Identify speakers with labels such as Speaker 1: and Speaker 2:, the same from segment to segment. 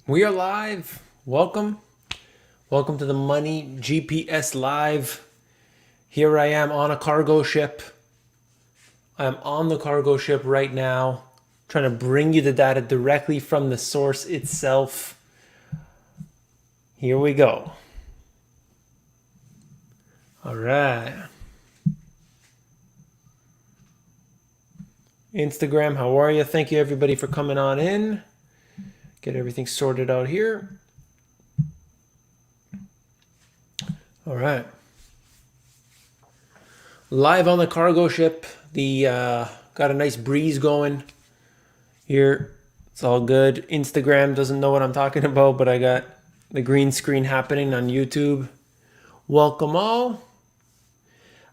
Speaker 1: We are live. Welcome. Welcome to the Money GPS Live. Here I am on a cargo ship. I'm on the cargo ship right now, trying to bring you the data directly from the source itself. Here we go. All right. Instagram, how are you? Thank you everybody for coming on in. Get everything sorted out here. All right. Live on the cargo ship. Got a nice breeze going here. It's all good. Instagram doesn't know what I'm talking about, but I got the green screen happening on YouTube. Welcome all.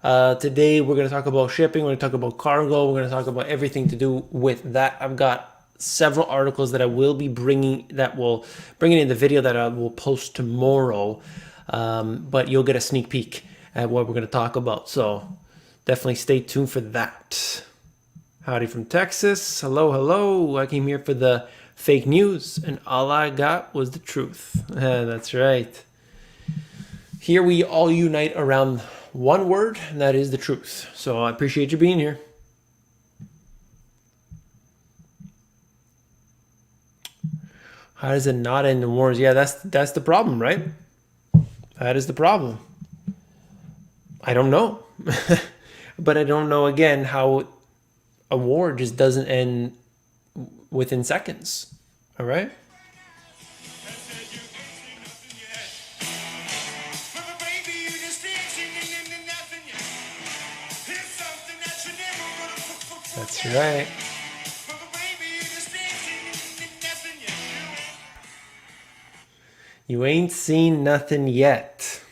Speaker 1: Today we're going to talk about shipping. We're going to talk about cargo. We're going to talk about everything to do with that. I've got several articles that I will be bringing in the video that I will post tomorrow. But you'll get a sneak peek at what we're going to talk about. So definitely stay tuned for that. Howdy from Texas. Hello, hello. I came here for the fake news, and all I got was the truth. That's right. Here we all unite around one word, and that is the truth. So I appreciate you being here. How does it not end in wars? Yeah, that's the problem, right? That is the problem. I don't know. But I don't know, again, how a war just doesn't end within seconds. All right? That's right. You ain't seen nothing yet.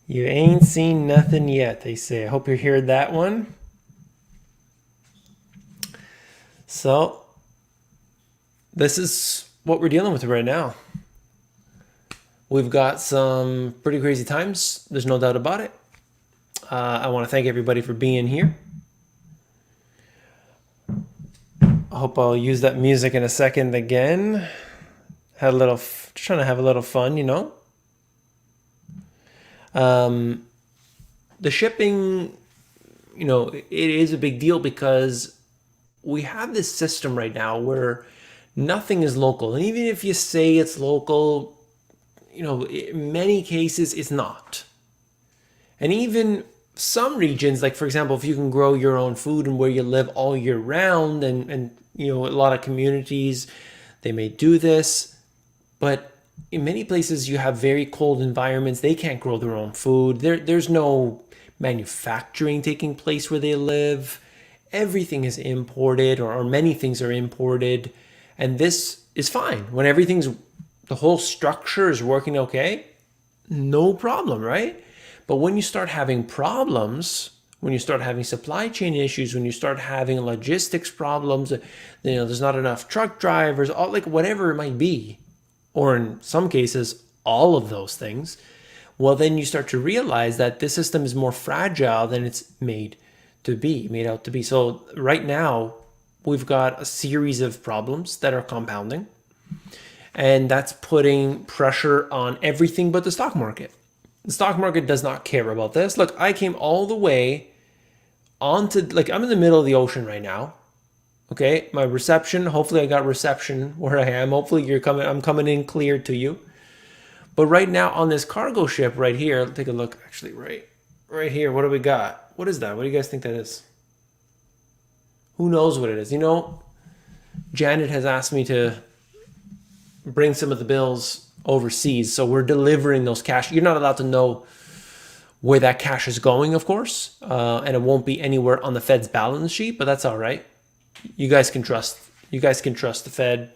Speaker 1: You ain't seen nothing yet, they say. I hope you heard that one. So, this is what we're dealing with right now. We've got some pretty crazy times. There's no doubt about it. I want to thank everybody for being here. I hope I'll use that music in a second again. Just trying to have a little fun, you know. The shipping, you know, it is a big deal because we have this system right now where nothing is local. And even if you say it's local, you know, in many cases it's not. And even some regions, like for example, if you can grow your own food and where you live all year round, and you know, a lot of communities, they may do this, but in many places you have very cold environments. They can't grow their own food. There's no manufacturing taking place where they live. Everything is imported, or many things are imported. And this is fine. When the whole structure is working okay, no problem, right? But when you start having problems, when you start having supply chain issues, when you start having logistics problems, you know, there's not enough truck drivers, like whatever it might be, or in some cases, all of those things, well, then you start to realize that this system is more fragile than it's made out to be. So right now, we've got a series of problems that are compounding, and that's putting pressure on everything but the stock market. The stock market does not care about this. Look, I came all the way onto, like, I'm in the middle of the ocean right now. Okay, my reception, hopefully I got reception where I am. Hopefully I'm coming in clear to you. But right now on this cargo ship right here, take a look, actually right here, what do we got? What is that? What do you guys think that is? Who knows what it is? You know, Janet has asked me to bring some of the bills overseas, so we're delivering those cash. You're not allowed to know where that cash is going, of course, and it won't be anywhere on the Fed's balance sheet, but that's all right. You guys can trust the Fed.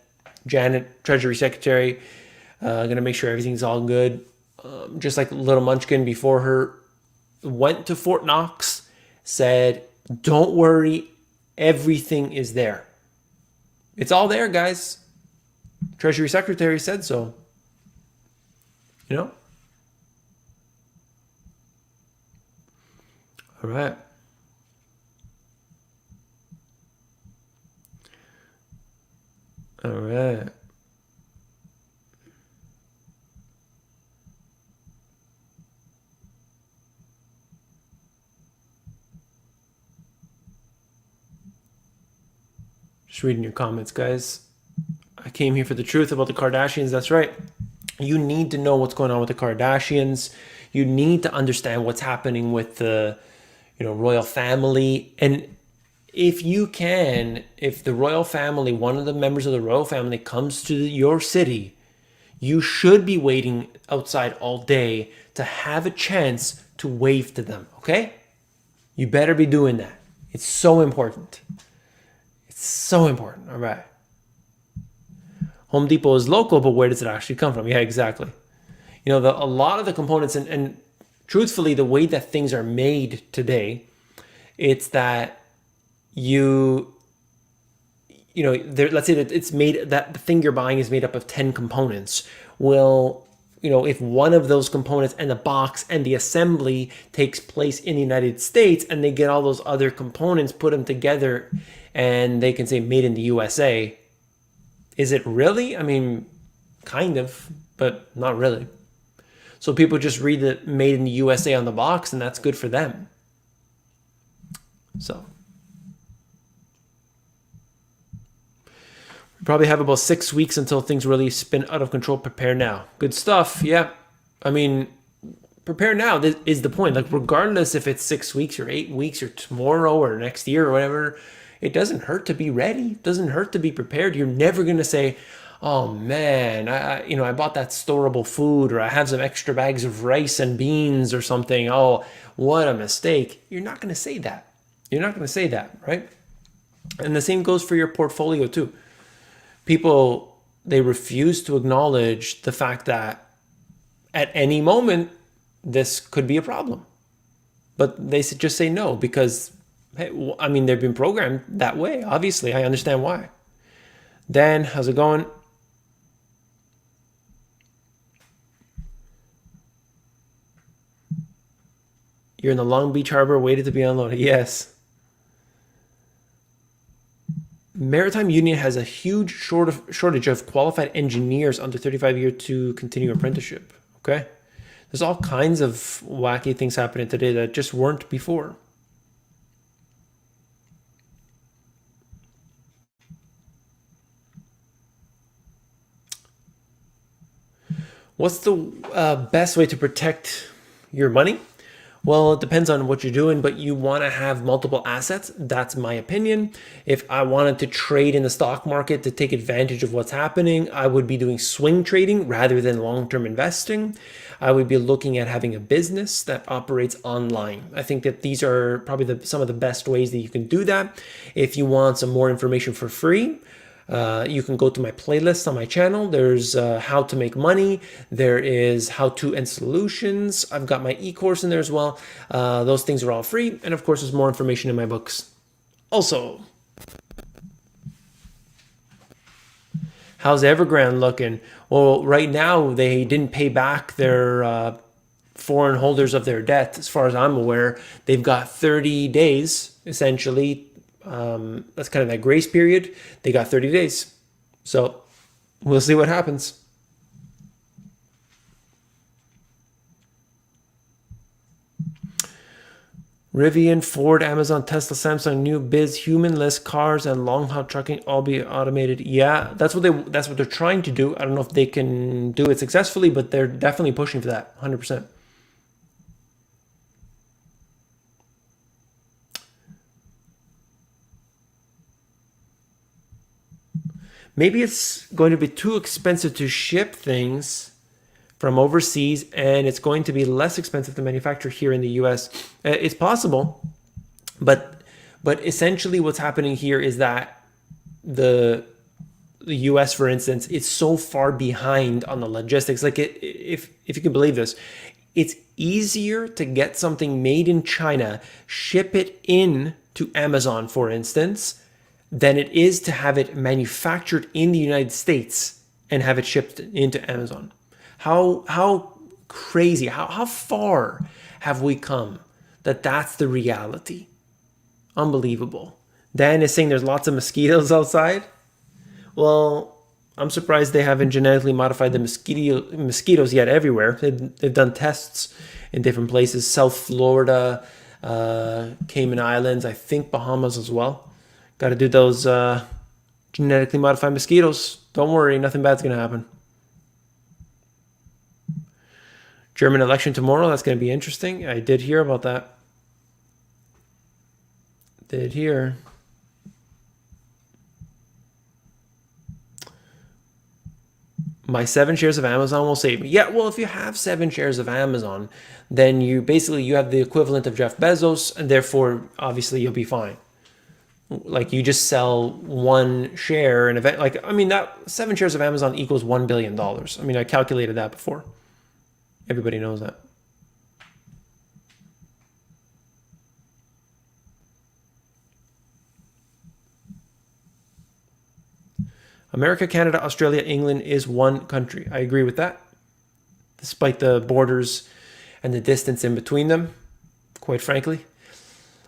Speaker 1: Janet, Treasury Secretary, gonna make sure everything's all good. Just like little Munchkin before her went to Fort Knox, said, don't worry, everything is there. It's all there, guys. Treasury Secretary said so. You know? All right. All right. Just reading your comments, guys. I came here for the truth about the Kardashians. That's right. You need to know what's going on with the Kardashians. You need to understand what's happening with the, royal family. And if you can, if the royal family, one of the members of the royal family comes to your city, you should be waiting outside all day to have a chance to wave to them, okay? You better be doing that. It's so important. It's so important, all right? Home Depot is local, but where does it actually come from? Yeah, exactly. A lot of the components, and truthfully, the way that things are made today, it's that let's say that it's made, that the thing you're buying is made up of 10 components. Well, if one of those components and the box and the assembly takes place in the United States and they get all those other components, put them together, and they can say made in the USA, is it really? I mean, kind of, but not really. So people just read the made in the USA on the box, and that's good for them. So we probably have about 6 weeks until things really spin out of control. Prepare now. Good stuff. Yeah. I mean, prepare now is the point. Like, regardless if it's 6 weeks or 8 weeks or tomorrow or next year or whatever, it doesn't hurt to be ready. It doesn't hurt to be prepared. You're never going to say, oh man, I bought that storable food, or I have some extra bags of rice and beans or something. Oh, what a mistake. You're not going to say that. You're not going to say that, right? And the same goes for your portfolio too. People, they refuse to acknowledge the fact that at any moment, this could be a problem. But they just say no because, hey, I mean, they've been programmed that way. Obviously, I understand why. Dan, how's it going? You're in the Long Beach Harbor, waited to be unloaded. Yes. Maritime Union has a huge shortage of qualified engineers under 35 years to continue apprenticeship. Okay. There's all kinds of wacky things happening today that just weren't before. What's the best way to protect your money? Well, it depends on what you're doing, but you want to have multiple assets. That's my opinion. If I wanted to trade in the stock market to take advantage of what's happening, I would be doing swing trading rather than long-term investing. I would be looking at having a business that operates online. I think that these are probably some of the best ways that you can do that. If you want some more information for free, you can go to my playlist on my channel. There's how to make money. There is how to and solutions. I've got my e-course in there as well. Those things are all free. And of course, there's more information in my books. Also, how's Evergrande looking? Well, right now, they didn't pay back their foreign holders of their debt. As far as I'm aware, they've got 30 days, essentially. That's kind of that grace period. They got 30 days. So we'll see what happens. Rivian, Ford, Amazon, Tesla, Samsung, new biz, humanless cars, and long haul trucking all be automated. Yeah, that's what they're trying to do. I don't know if they can do it successfully, but they're definitely pushing for that, 100%. Maybe it's going to be too expensive to ship things from overseas, and it's going to be less expensive to manufacture here in the US. It's possible, but essentially what's happening here is that the US, for instance, is so far behind on the logistics. Like, if you can believe this, it's easier to get something made in China, ship it in to Amazon, for instance, than it is to have it manufactured in the United States and have it shipped into Amazon. How crazy, how far have we come that that's the reality? Unbelievable. Dan is saying there's lots of mosquitoes outside. Well, I'm surprised they haven't genetically modified the mosquitoes yet everywhere. They've done tests in different places, South Florida, Cayman Islands, I think Bahamas as well. Got to do those Genetically modified mosquitoes. Don't worry, nothing bad's going to happen. German election tomorrow. That's going to be interesting. I did hear about that. Did hear. My 7 shares of Amazon will save me. Yeah, well, if you have 7 shares of Amazon, then you have the equivalent of Jeff Bezos, and therefore, obviously, you'll be fine. Like, you just sell 1 share, and event like, I mean, that 7 shares of Amazon equals $1 billion. I mean, I calculated that before. Everybody knows that. America, Canada, Australia, England is one country. I agree with that. Despite the borders and the distance in between them, quite frankly.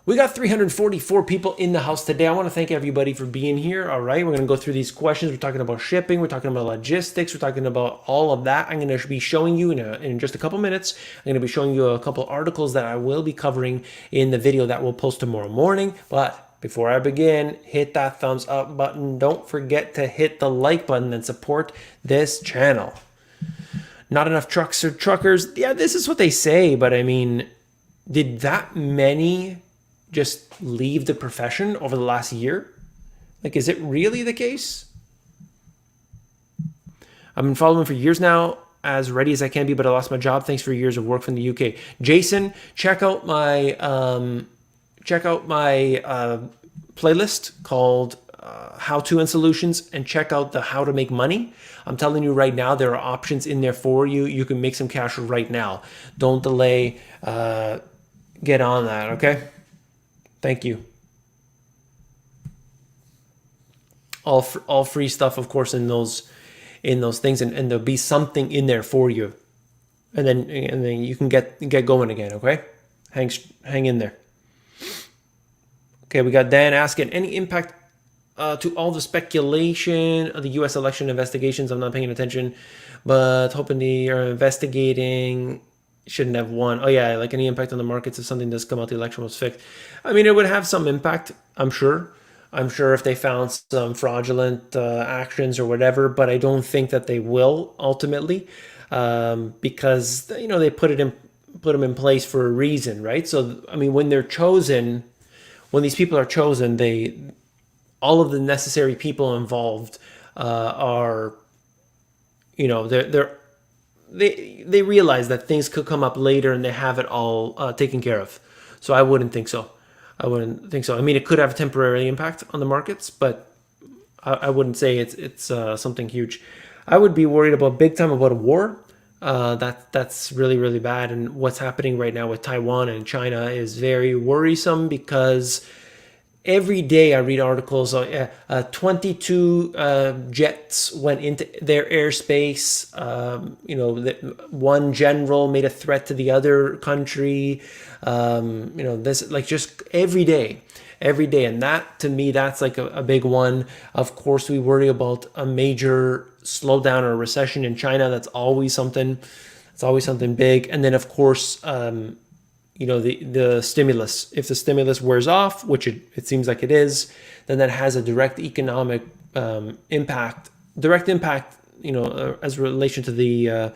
Speaker 1: We got 344 people in the house today. I want to thank everybody for being here. All right, we're going to go through these questions. We're talking about shipping. We're talking about logistics. We're talking about all of that. I'm going to be showing you in just a couple minutes. I'm going to be showing you a couple articles that I will be covering in the video that we'll post tomorrow morning. But before I begin, hit that thumbs up button. Don't forget to hit the like button and support this channel. Not enough trucks or truckers. Yeah, this is what they say, but I mean, did that many just leave the profession over the last year? Like, is it really the case? I've been following for years now, as ready as I can be, but I lost my job. Thanks for years of work from the UK. Jason, check out my playlist called How To and Solutions, and check out the How to Make Money. I'm telling you right now, there are options in there for you. You can make some cash right now. Don't delay. Get on that, okay? Thank you. All free stuff, of course, in those things, and there'll be something in there for you, and then you can get going again. Okay, hang in there. Okay, we got Dan asking, any impact to all the speculation of the U.S. election investigations? I'm not paying attention, but hoping they are investigating. Shouldn't have won. Oh yeah, like any impact on the markets if something does come out the election was fixed. I mean, it would have some impact, I'm sure. I'm sure if they found some fraudulent actions or whatever, but I don't think that they will ultimately, because they put them in place for a reason, right? So I mean, when they're chosen, when these people are chosen, all of the necessary people involved are, they realize that things could come up later and they have it all taken care of. So I wouldn't think so. I mean, it could have a temporary impact on the markets, but I wouldn't say it's something huge. I would be worried big time about a war. That's really, really bad. And what's happening right now with Taiwan and China is very worrisome, because every day I read articles. 22 jets went into their airspace. One general made a threat to the other country. This, like, just every day, and that, to me, that's like a big one. Of course, we worry about a major slowdown or a recession in China. That's always something. It's always something big. And then, of course, the stimulus. If the stimulus wears off, which it seems like it is, then that has a direct economic impact. Direct impact, as relation to the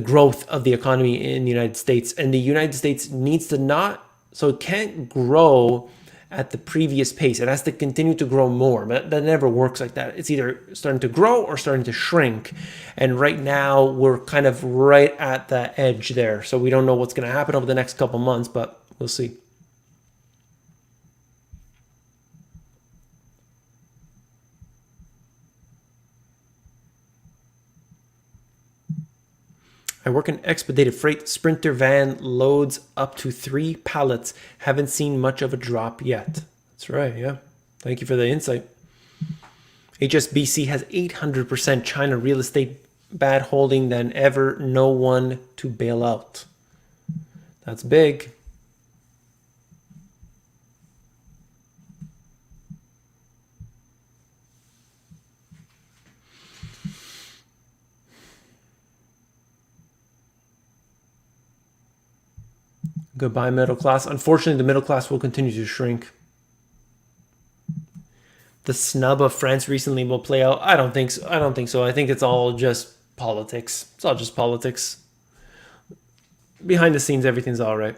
Speaker 1: growth of the economy in the United States. And the United States needs to so it can't grow at the previous pace. It has to continue to grow more, but that never works like that. It's either starting to grow or starting to shrink. And right now we're kind of right at the edge there. So we don't know what's going to happen over the next couple months, but we'll see. I work in expedited freight. Sprinter van loads up to 3 pallets. Haven't seen much of a drop yet. That's right, yeah. Thank you for the insight. HSBC has 800% China real estate, bad holding than ever. No one to bail out. That's big. Goodbye, middle class. Unfortunately, the middle class will continue to shrink. the snub of France recently will play out? I don't think so. I don't think so. I think it's all just politics. It's all just politics. Behind the scenes, everything's all right.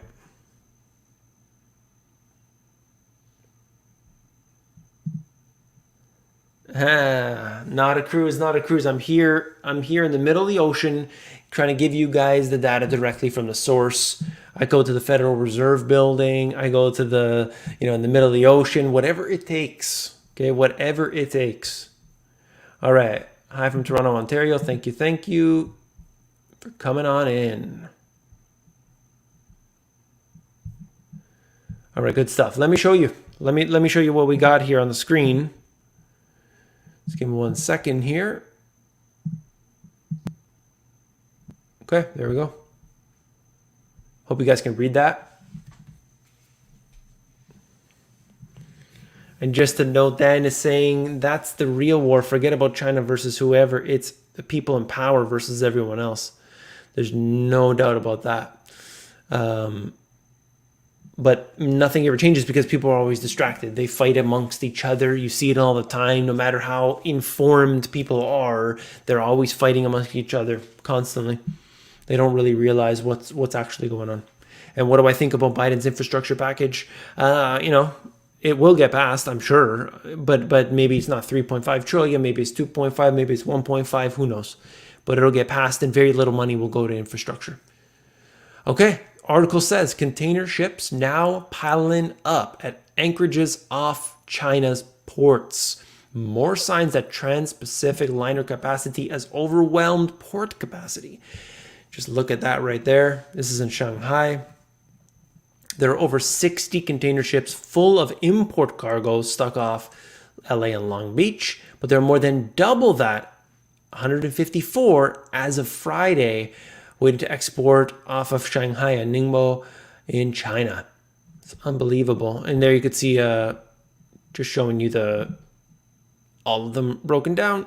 Speaker 1: Not a cruise, not a cruise. I'm here. I'm here in the middle of the ocean, trying to give you guys the data directly from the source. I go to the Federal Reserve Building. I go to the, in the middle of the ocean. Whatever it takes. Okay, whatever it takes. All right. Hi from Toronto, Ontario. Thank you for coming on in. All right, good stuff. Let me show you. Let me show you what we got here on the screen. Just give me 1 second here. Okay, there we go. Hope you guys can read that. And just to note, Dan is saying that's the real war. Forget about China versus whoever. It's the people in power versus everyone else. There's no doubt about that. But nothing ever changes because people are always distracted. They fight amongst each other. You see it all the time. No matter how informed people are, they're always fighting amongst each other constantly. They don't really realize what's actually going on. And what do I think about Biden's infrastructure package? It will get passed, I'm sure. But maybe it's not 3.5 trillion. Maybe it's 2.5. Maybe it's 1.5. Who knows? But it'll get passed, and very little money will go to infrastructure. Okay. Article says container ships now piling up at anchorages off China's ports. More signs that trans-Pacific liner capacity has overwhelmed port capacity. Just look at that right there. This is in Shanghai. There are over 60 container ships full of import cargo stuck off LA and Long Beach, but there are more than double that, 154 as of Friday, waiting to export off of Shanghai and Ningbo in China. It's unbelievable. And there you could see just showing you all of them broken down.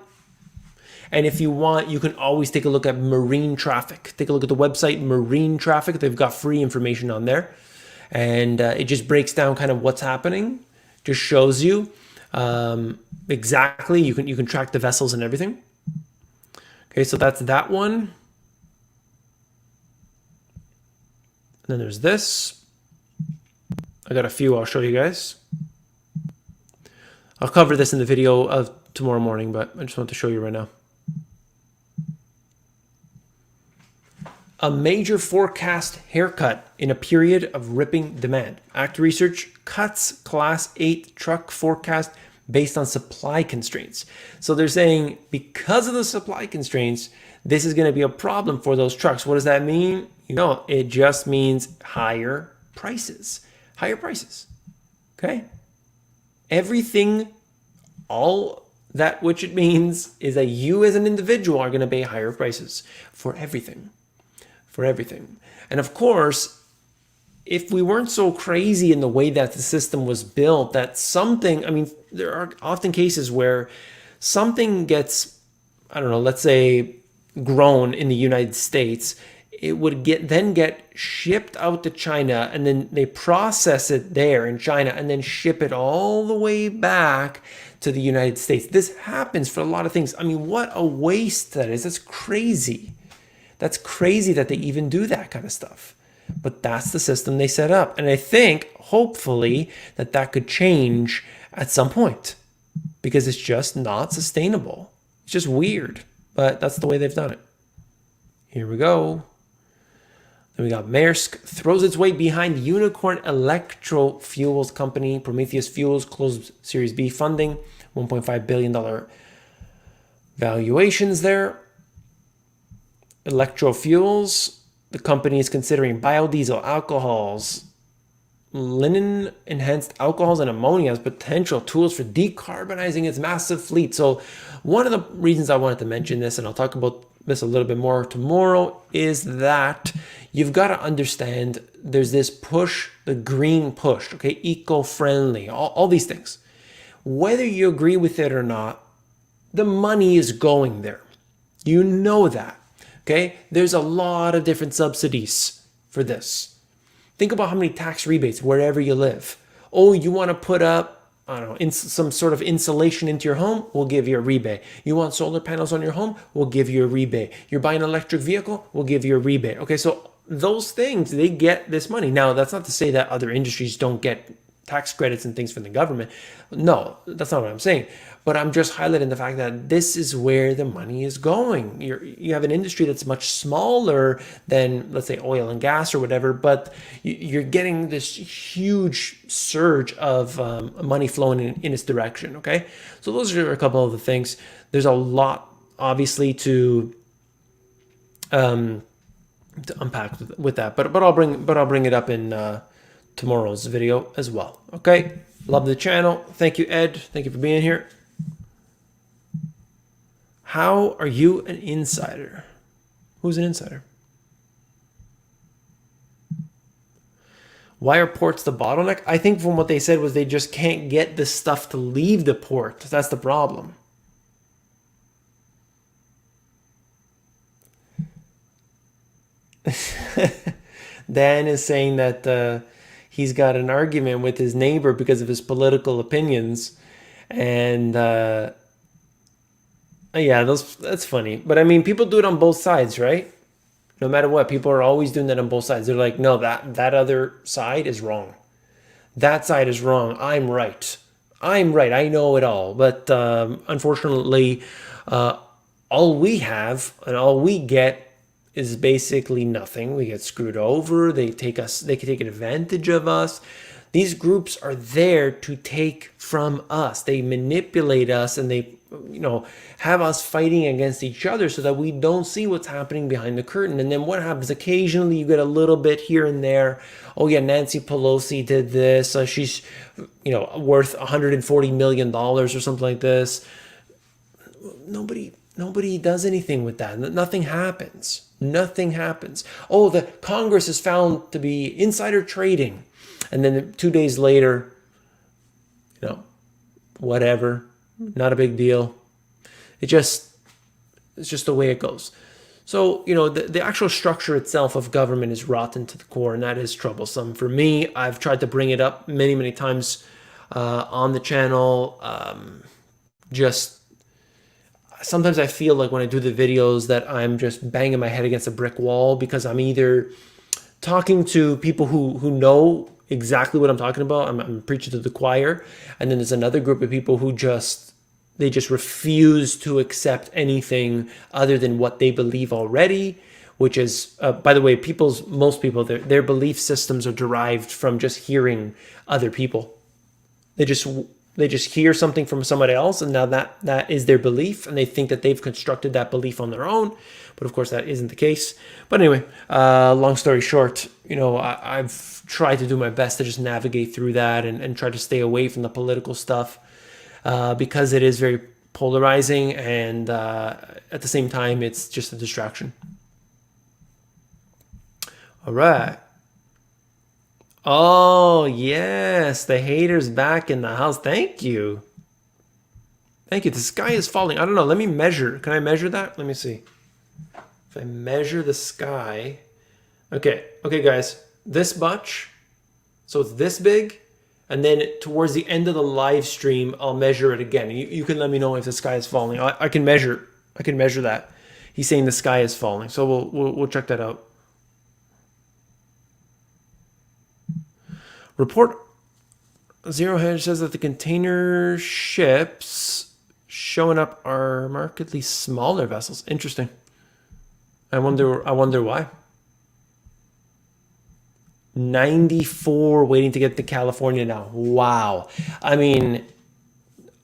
Speaker 1: And if you want, you can always take a look at marine traffic. Take a look at the website Marine Traffic. They've got free information on there. And it just breaks down kind of what's happening. Just shows you exactly. You can track the vessels and everything. Okay, so that's that one. Then there's this. I got a few I'll show you guys. I'll cover this in the video of tomorrow morning, but I just want to show you right now. A major forecast haircut in a period of ripping demand. ACT Research cuts Class 8 truck forecast based on supply constraints. So they're saying because of the supply constraints, this is going to be a problem for those trucks. What does that mean? It just means higher prices. Higher prices. Okay? Everything, all that which it means is that you as an individual are going to pay higher prices for everything. For everything. And of course, if we weren't so crazy in the way that the system was built, that there are often cases where something gets, let's say grown in the United States, it would then get shipped out to China, and then they process it there in China and then ship it all the way back to the United States. This happens for a lot of things. What a waste that is. That's crazy. That's crazy that they even do that kind of stuff. But that's the system they set up. And I think, hopefully, that could change at some point because it's just not sustainable. It's just weird, but that's the way they've done it. Here we go. Then we got Maersk throws its weight behind unicorn electro fuels company. Prometheus Fuels closed Series B funding, $1.5 billion valuations there. Electro fuels, the company is considering biodiesel, alcohols, linen-enhanced alcohols, and ammonia as potential tools for decarbonizing its massive fleet. So one of the reasons I wanted to mention this, and I'll talk about this a little bit more tomorrow, is that you've got to understand there's this push, the green push, okay, eco-friendly, all these things. Whether you agree with it or not, the money is going there. You know that, okay? There's a lot of different subsidies for this. Think about how many tax rebates wherever you live. Oh, you want to put up, I don't know, some sort of insulation into your home, we'll give you a rebate. You want solar panels on your home, we'll give you a rebate. You're buying an electric vehicle, we'll give you a rebate. Okay, so those things, they get this money. Now, that's not to say that other industries don't get tax credits and things from the government. No, that's not what I'm saying. But I'm just highlighting the fact that this is where the money is going. You have an industry that's much smaller than, let's say, oil and gas or whatever, but you're getting this huge surge of money flowing in its direction, okay? So those are a couple of the things. There's a lot, obviously, to unpack with that, but I'll bring it up in tomorrow's video as well. Okay, love the channel. Thank you, Ed. Thank you for being here. How are you an insider? Who's an insider? Why are ports the bottleneck? I think from what they said was they just can't get the stuff to leave the port. That's the problem. Dan is saying that he's got an argument with his neighbor because of his political opinions, and yeah, that's funny. But I mean, people do it on both sides, right? No matter what, people are always doing that on both sides. They're like, no, that other side is wrong. That side is wrong. I'm right. I'm right. I know it all. But unfortunately, all we have and all we get is basically nothing. We get screwed over. They can take advantage of us. These groups are there to take from us. They manipulate us, and they, have us fighting against each other so that we don't see what's happening behind the curtain. And then what happens? Occasionally you get a little bit here and there. Oh yeah, Nancy Pelosi did this. She's, worth $140 million or something like this. Nobody does anything with that. Nothing happens. Nothing happens. Oh, the Congress is found to be insider trading. And then 2 days later, whatever, not a big deal. It's just the way it goes. So, the actual structure itself of government is rotten to the core, and that is troublesome. For me, I've tried to bring it up many, many times on the channel. Sometimes I feel like when I do the videos that I'm just banging my head against a brick wall, because I'm either talking to people who know exactly what I'm talking about. I'm preaching to the choir. And then there's another group of people who just refuse to accept anything other than what they believe already, which is, by the way, most people, their belief systems are derived from just hearing other people. They just hear something from somebody else, and now that is their belief, and they think that they've constructed that belief on their own. But of course, that isn't the case. But anyway, long story short, I've tried to do my best to just navigate through that and try to stay away from the political stuff because it is very polarizing, and at the same time, it's just a distraction. All right. Oh, yes, the haters back in the house. Thank you. Thank you. The sky is falling. I don't know. Let me measure. Can I measure that? Let me see. If I measure the sky. Okay, guys. This much. So it's this big. And then towards the end of the live stream, I'll measure it again. You can let me know if the sky is falling. I can measure that. He's saying the sky is falling. So we'll check that out. Report Zero Hedge says that the container ships showing up are markedly smaller vessels. Interesting. I wonder why. 94 waiting to get to California now. Wow. I mean,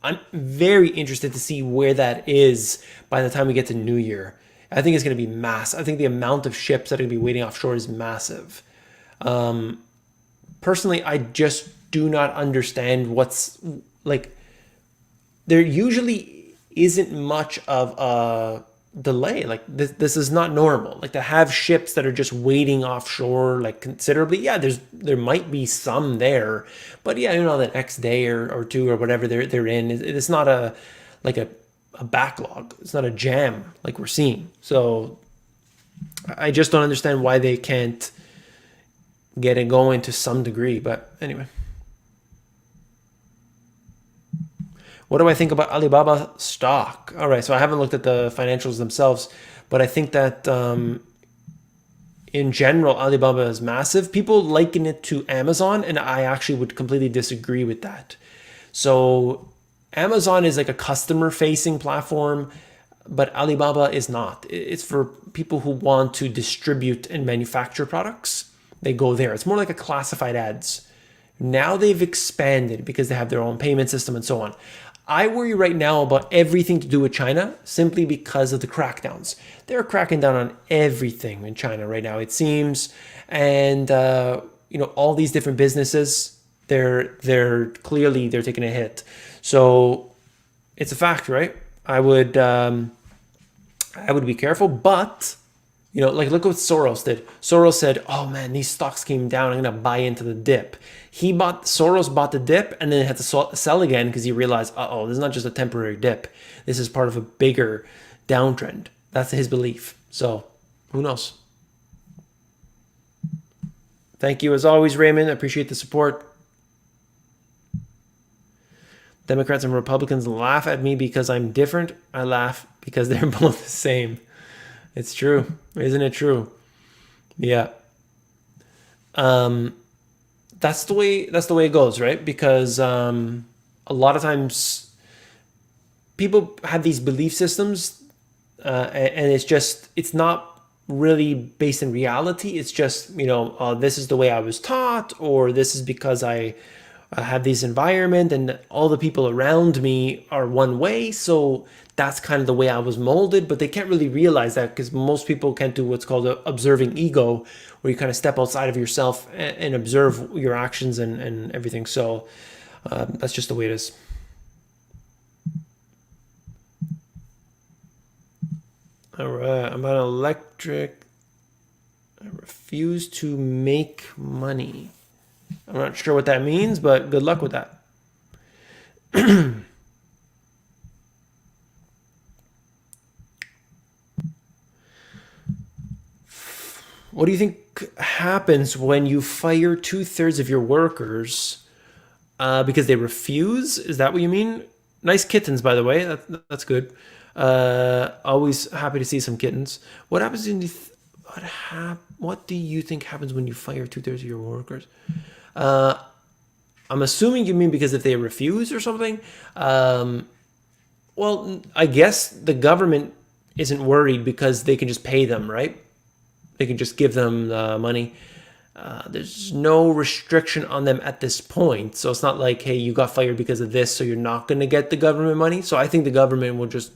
Speaker 1: I'm very interested to see where that is by the time we get to New Year. I think it's going to be massive. I think the amount of ships that are going to be waiting offshore is massive. Personally, I just do not understand what's like. There usually isn't much of a delay. Like this is not normal. Like to have ships that are just waiting offshore, like considerably. Yeah, there might be some there, but yeah, the next day or two or whatever they're in, it's not a backlog. It's not a jam like we're seeing. So I just don't understand why they can't get it going to some degree. But anyway. What do I think about Alibaba stock? All right, so I haven't looked at the financials themselves, but I think that in general, Alibaba is massive. People liken it to Amazon, and I actually would completely disagree with that. So Amazon is like a customer facing platform, but Alibaba is not. It's for people who want to distribute and manufacture products. They go there. It's more like a classified ads. Now they've expanded because they have their own payment system and so on. I worry right now about everything to do with China simply because of the crackdowns. They're cracking down on everything in China right now, it seems, and all these different businesses, they're clearly they're taking a hit. So it's a fact, right? I would be careful, but like look what Soros did. Soros said, "Oh man, these stocks came down. I'm gonna buy into the dip." Soros bought the dip and then had to sell again because he realized, "Oh, this is not just a temporary dip. This is part of a bigger downtrend." That's his belief. So, who knows? Thank you as always, Raymond. I appreciate the support. Democrats and Republicans laugh at me because I'm different. I laugh because they're both the same. It's true, isn't it true? Yeah. Um, that's the way it goes, right? Because a lot of times people have these belief systems, and it's not really based in reality. It's just this is the way I was taught, or this is because I have this environment and all the people around me are one way, so that's kind of the way I was molded. But they can't really realize that because most people can't do what's called observing ego, where you kind of step outside of yourself and observe your actions and everything. So that's just the way it is. All right, I'm on electric. I refuse to make money. I'm not sure what that means, but good luck with that. What do you think happens when you fire 2/3 of your workers because they refuse? Is that what you mean? Nice kittens, by the way. That's good. Always happy to see some kittens. What happens in what do you think happens when you fire 2/3 of your workers? Uh, I'm assuming you mean because if they refuse or something. Well, I guess the government isn't worried because they can just pay them, right? They can just give them the money. There's no restriction on them at this point. So it's not like, hey, you got fired because of this, so you're not going to get the government money. So I think the government will just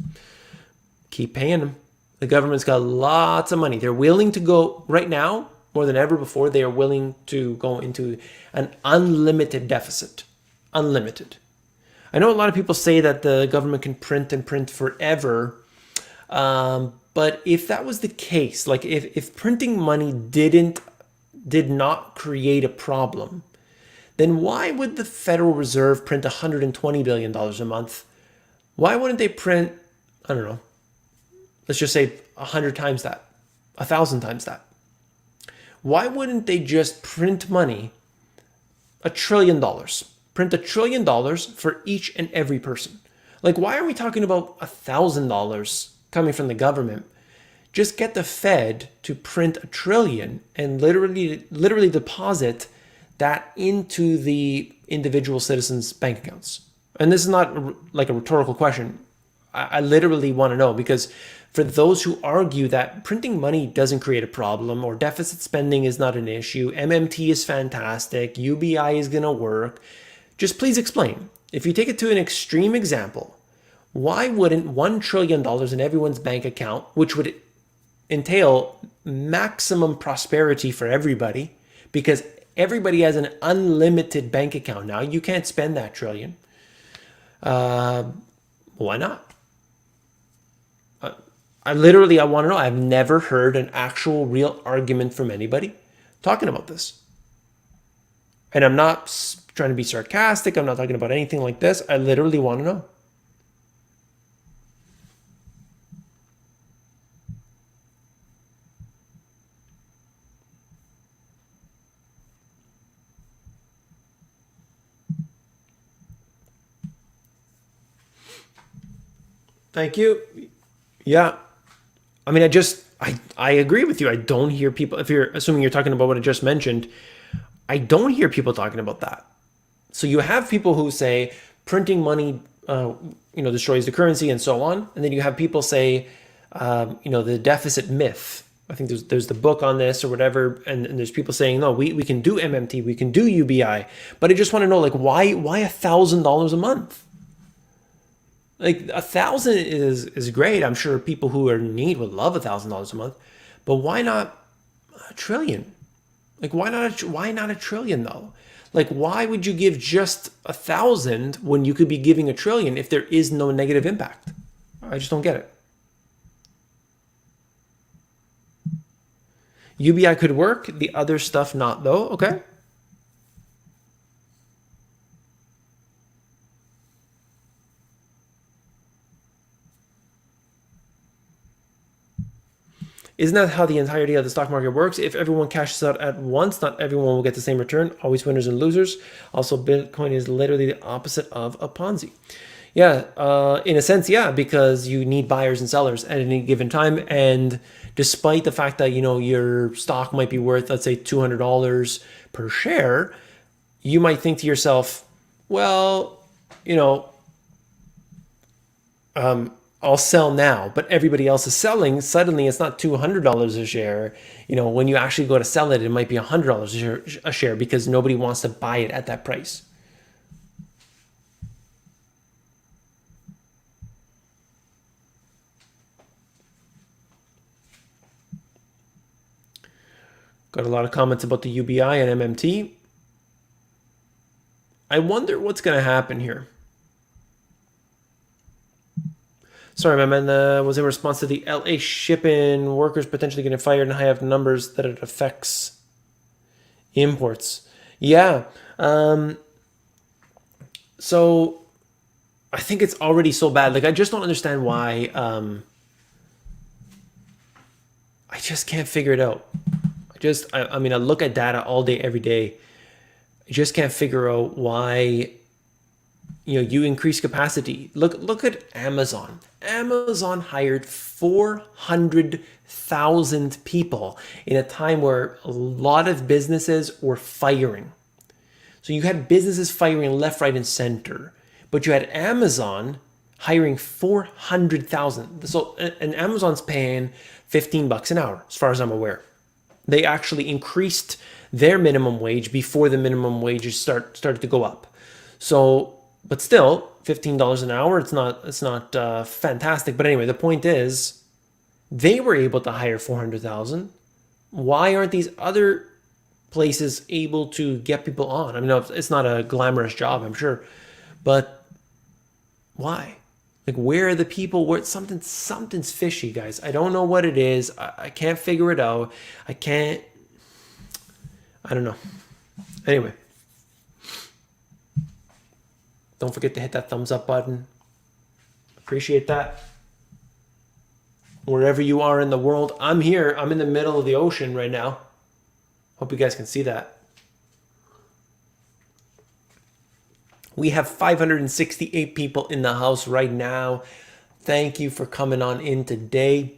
Speaker 1: keep paying them. The government's got lots of money. They're willing to go right now, more than ever before, they are willing to go into an unlimited deficit. Unlimited. I know a lot of people say that the government can print and print forever. But if that was the case, like if printing money did not create a problem, then why would the Federal Reserve print $120 billion a month? Why wouldn't they print, I don't know, let's just say 100 times that, 1,000 times that? Why wouldn't they just print money, $1 trillion, print $1 trillion for each and every person? Like, why are we talking about $1,000 coming from the government? Just get the Fed to print $1 trillion and literally deposit that into the individual citizens' bank accounts. And this is not like a rhetorical question. I literally want to know, because for those who argue that printing money doesn't create a problem or deficit spending is not an issue, MMT is fantastic, UBI is going to work, just please explain. If you take it to an extreme example, why wouldn't $1 trillion in everyone's bank account, which would entail maximum prosperity for everybody, because everybody has an unlimited bank account now, you can't spend that trillion. Why not? I want to know. I've never heard an actual real argument from anybody talking about this. And I'm not trying to be sarcastic. I'm not talking about anything like this. I literally want to know. Thank you. Yeah. I mean, I agree with you. I don't hear people, if you're assuming you're talking about what I just mentioned, I don't hear people talking about that. So you have people who say printing money, destroys the currency and so on. And then you have people say, the deficit myth. I think there's the book on this or whatever, and there's people saying no, we can do MMT, we can do UBI, but I just want to know like why $1,000 a month? Like 1,000 is great. I'm sure people who are in need would love $1,000 a month, but why not a trillion? Like why not a trillion though? Like why would you give just 1,000 when you could be giving a trillion if there is no negative impact? I just don't get it. UBI could work, the other stuff not though. Okay. Isn't that how the entirety of the stock market works? If everyone cashes out at once, not everyone will get the same return. Always winners and losers. Also, Bitcoin is literally the opposite of a Ponzi. Yeah, in a sense, yeah, because you need buyers and sellers at any given time. And despite the fact that, your stock might be worth, let's say, $200 per share, you might think to yourself, well, I'll sell now, but everybody else is selling. Suddenly, it's not $200 a share. When you actually go to sell it, it might be $100 a share because nobody wants to buy it at that price. Got a lot of comments about the UBI and MMT. I wonder what's going to happen here. Sorry, my man, was in response to the LA shipping workers potentially getting fired and I have numbers that it affects imports. Yeah. So I think it's already so bad. Like, I just don't understand why. I just can't figure it out. I mean, I look at data all day, every day. I just can't figure out why you increase capacity. Look at Amazon. Amazon hired 400,000 people in a time where a lot of businesses were firing. So you had businesses firing left, right, and center, but you had Amazon hiring 400,000. So, and Amazon's paying $15 an hour, as far as I'm aware. They actually increased their minimum wage before the minimum wages started to go up. So, but still, $15 an hour, it's not fantastic. But anyway, the point is, they were able to hire 400,000. Why aren't these other places able to get people on? I mean, it's not a glamorous job, I'm sure, but why? Like, where are the people? Where something's fishy, guys. I don't know what it is. I can't figure it out. I don't know. Anyway. Don't forget to hit that thumbs up button. Appreciate that. Wherever you are in the world, I'm here. I'm in the middle of the ocean right now. Hope you guys can see that. We have 568 people in the house right now. Thank you for coming on in today.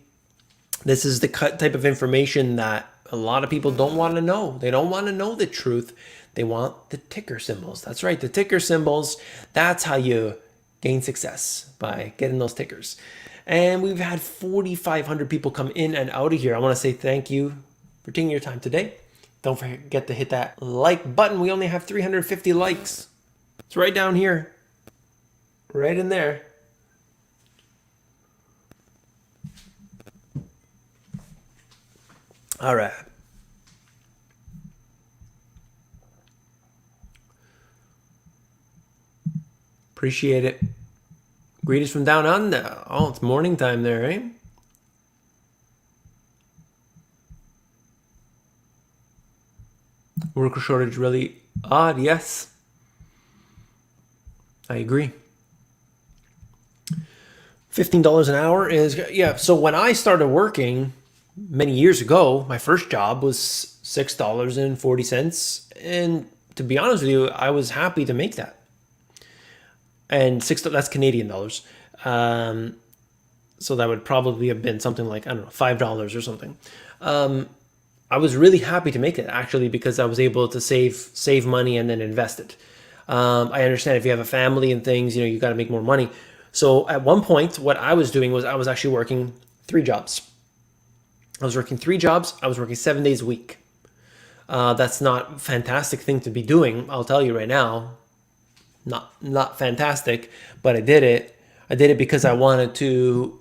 Speaker 1: This is the type of information that a lot of people don't want to know. They don't want to know the truth. They want the ticker symbols. That's right, the ticker symbols. That's how you gain success, by getting those tickers. And we've had 4,500 people come in and out of here. I want to say thank you for taking your time today. Don't forget to hit that like button. We only have 350 likes. It's right down here. Right in there. All right. Appreciate it. Greetings from down under. Oh, it's morning time there, eh? Worker shortage really odd, yes. I agree. $15 an hour is, yeah. So when I started working many years ago, my first job was $6.40. And to be honest with you, I was happy to make that. And that's Canadian dollars. So that would probably have been something like, I don't know, $5 or something. I was really happy to make it actually because I was able to save money and then invest it. I understand if you have a family and things, you got to make more money. So at one point, what I was doing was I was actually working 3 jobs. I was working 3 jobs. I was working 7 days a week. That's not a fantastic thing to be doing. I'll tell you right now, not fantastic, but I did it. I did it because I wanted to,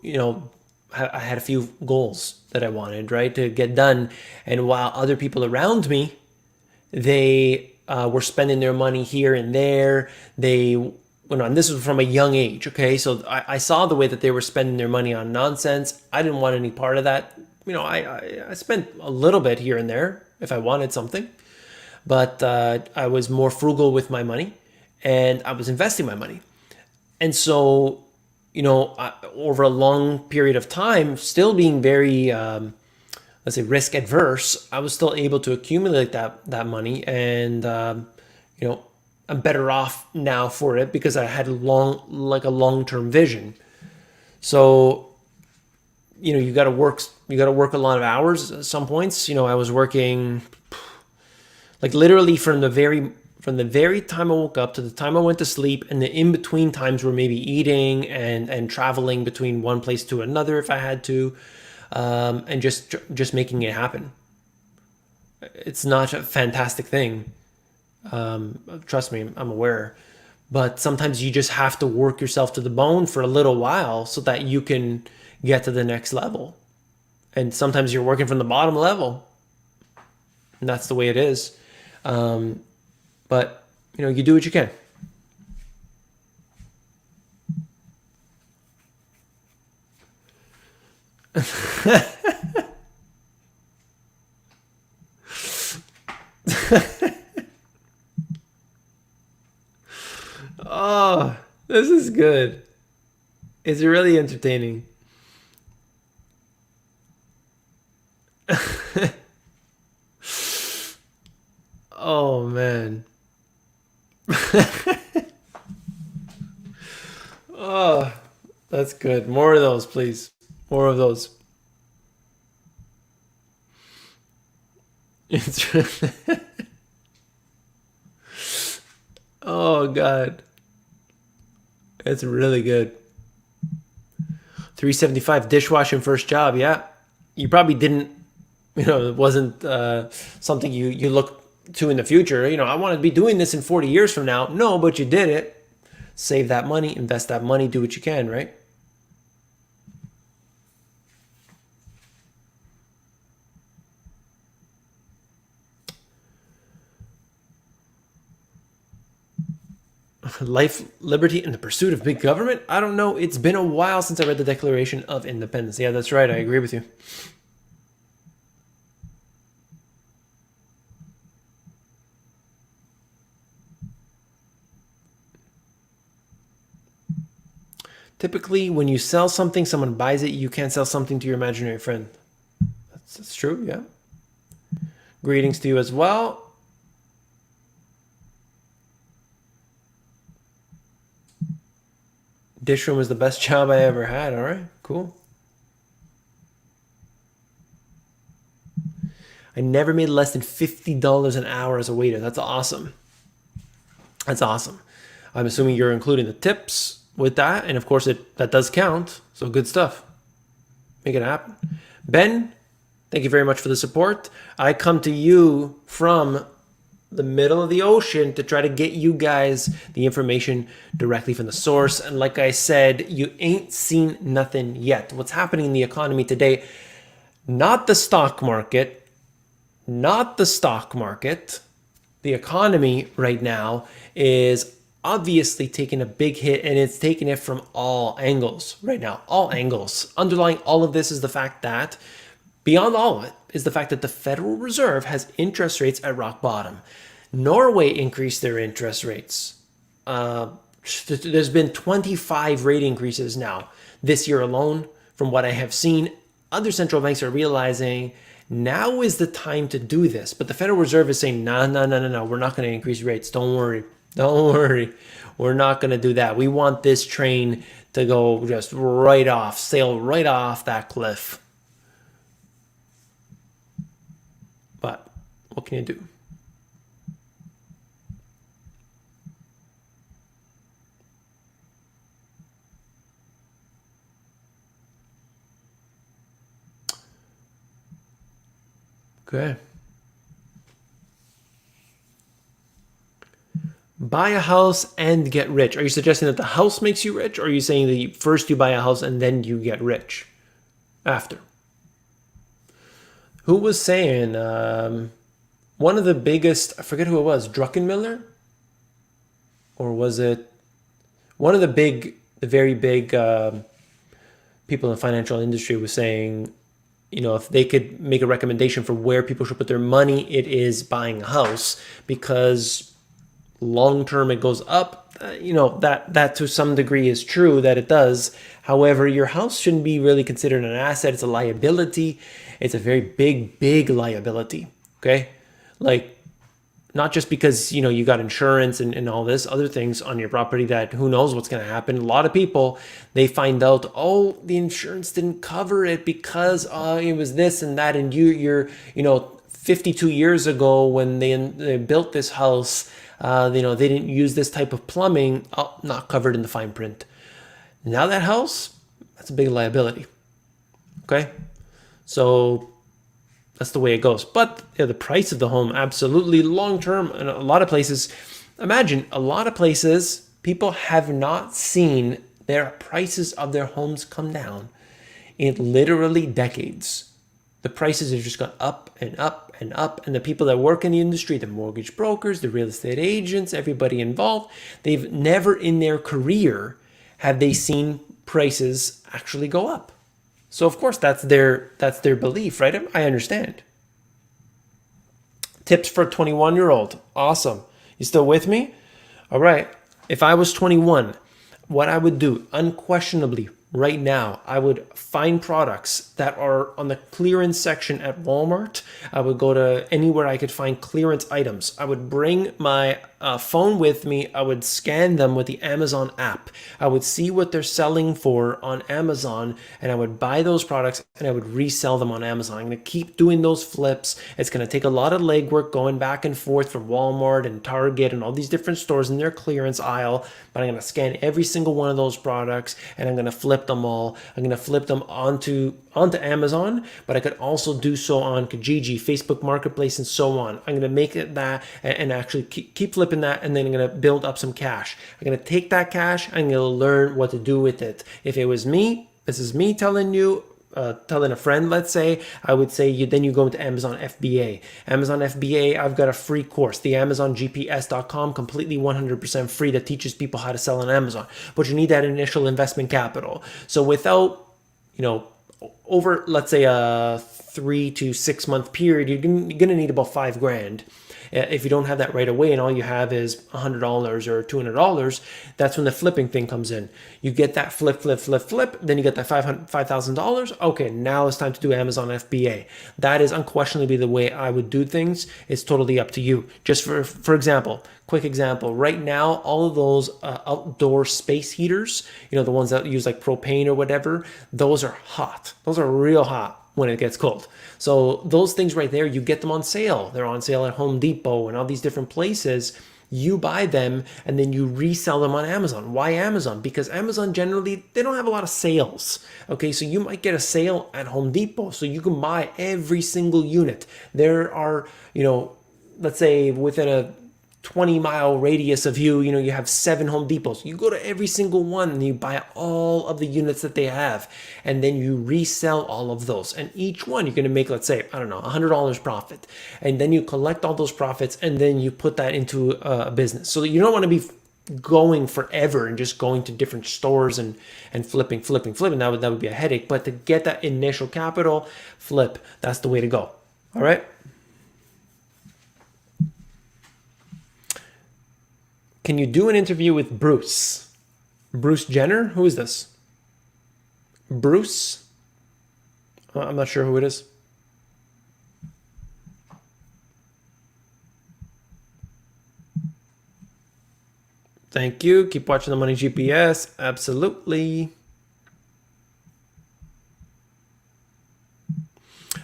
Speaker 1: I had a few goals that I wanted, right, to get done. And while other people around me, they were spending their money here and there, they went on. This was from a young age, okay? So I saw the way that they were spending their money on nonsense. I didn't want any part of that. I spent a little bit here and there if I wanted something, but I was more frugal with my money and I was investing my money. And so, over a long period of time, still being very, let's say, risk adverse, I was still able to accumulate that money, and I'm better off now for it because I had a long-term vision. So, you got to work a lot of hours at some points. I was working like literally from the very time I woke up to the time I went to sleep, and the in-between times were maybe eating and traveling between one place to another if I had to, and just making it happen. It's not a fantastic thing. Trust me, I'm aware. But sometimes you just have to work yourself to the bone for a little while so that you can get to the next level. And sometimes you're working from the bottom level. And that's the way it is. But, you do what you can. Oh, this is good. It's really entertaining. Oh, man. Oh, that's good. More of those, please. More of those. It's oh God, it's really good. 375 dishwashing first job. Yeah, you probably didn't. It wasn't something you look to in the future. I want to be doing this in 40 years from now. No, but you did it. Save that money, invest that money, do what you can, right? Life, liberty, and the pursuit of big government? I don't know. It's been a while since I read the Declaration of Independence. Yeah, that's right. I agree with you. Typically, when you sell something, someone buys it. You can't sell something to your imaginary friend. That's true, yeah. Greetings to you as well. Dish room is the best job I ever had. All right, cool. I never made less than $50 an hour as a waiter. That's awesome. That's awesome. I'm assuming you're including the tips with that, and of course that does count. So good stuff. Make it happen. Ben, thank you very much for the support. I come to you from the middle of the ocean to try to get you guys the information directly from the source. And like I said, you ain't seen nothing yet. What's happening in the economy today, not the stock market, not the stock market. The economy right now is obviously taking a big hit, and it's taking it from all angles right now, all angles. Underlying all of this is the fact that, beyond all of it, is the fact that the Federal Reserve has interest rates at rock bottom. Norway increased their interest rates. There's been 25 rate increases now this year alone, from what I have seen. Other central banks are realizing now is the time to do this. But the Federal Reserve is saying, no, we're not going to increase rates. Don't worry. We're not going to do that. We want this train to go just right off, sail right off that cliff. But what can you do? Okay. Buy a house and get rich. Are you suggesting that the house makes you rich, or are you saying that first you buy a house and then you get rich after? Who was saying one of the biggest, I forget who it was, Druckenmiller? Or was it one of the very big people in the financial industry was saying, if they could make a recommendation for where people should put their money, it is buying a house, because long term it goes up. That to some degree is true, that it does. However, your house shouldn't be really considered an asset. It's a liability. It's a very big liability. Okay, like, not just because you got insurance and all this other things on your property, that who knows what's going to happen. A lot of people, they find out, oh, the insurance didn't cover it because it was this and that, and you're 52 years ago when they built this house, they didn't use this type of plumbing. Oh, not covered in the fine print. Now that house, that's a big liability. Okay, so that's the way it goes. But the price of the home, absolutely long term. In a lot of places, imagine a lot of places, people have not seen their prices of their homes come down in literally decades. The prices have just gone up and up and up. And the people that work in the industry, the mortgage brokers, the real estate agents, everybody involved, they've never in their career have they seen prices actually go up. So of course that's their belief, right? I understand. Tips for a 21-year-old. Awesome. You still with me? All right. If I was 21, what I would do, unquestionably, right now, I would find products that are on the clearance section at Walmart. I would go to anywhere I could find clearance items. I would bring my phone with me. I would scan them with the Amazon app. I would see what they're selling for on Amazon, and I would buy those products and I would resell them on Amazon. I'm going to keep doing those flips. It's going to take a lot of legwork going back and forth from Walmart and Target and all these different stores in their clearance aisle, but I'm going to scan every single one of those products and I'm going to flip them all. I'm going to flip them onto Amazon, but I could also do so on Kijiji, Facebook Marketplace, and so on. I'm going to make it that and actually keep flipping that, and then I'm going to build up some cash. I'm going to take that cash. I'm going to learn what to do with it. If it was me, this is me telling you, telling a friend, let's say, I would say then you go into Amazon FBA. Amazon FBA, I've got a free course, the AmazonGPS.com, completely 100% free, that teaches people how to sell on Amazon. But you need that initial investment capital. So without, over, let's say, a 3 to 6 month period, you're going to need about $5,000. If you don't have that right away and all you have is $100 or $200, that's when the flipping thing comes in. You get that flip, then you get that $5,000. Okay, now it's time to do Amazon FBA. That is unquestionably the way I would do things. It's totally up to you. Just for example, quick example, right now, all of those outdoor space heaters, the ones that use like propane or whatever, those are hot. Those are real hot when it gets cold. So those things right there, you get them on sale. They're on sale at Home Depot and all these different places. You buy them and then you resell them on Amazon. Why Amazon? Because Amazon generally, they don't have a lot of sales. Okay, so you might get a sale at Home Depot, so you can buy every single unit. There are, let's say within a 20-mile radius of you, you have 7 Home Depots. You go to every single one and you buy all of the units that they have, and then you resell all of those. And each one you're going to make, let's say, I don't know, $100 profit. And then you collect all those profits and then you put that into a business. So you don't want to be going forever and just going to different stores and flipping. That would be a headache. But to get that initial capital, flip. That's the way to go. All right. Can you do an interview with Bruce? Bruce Jenner? Who is this? Bruce? I'm not sure who it is. Thank Thank you. Keep watching the Money GPS. Absolutely.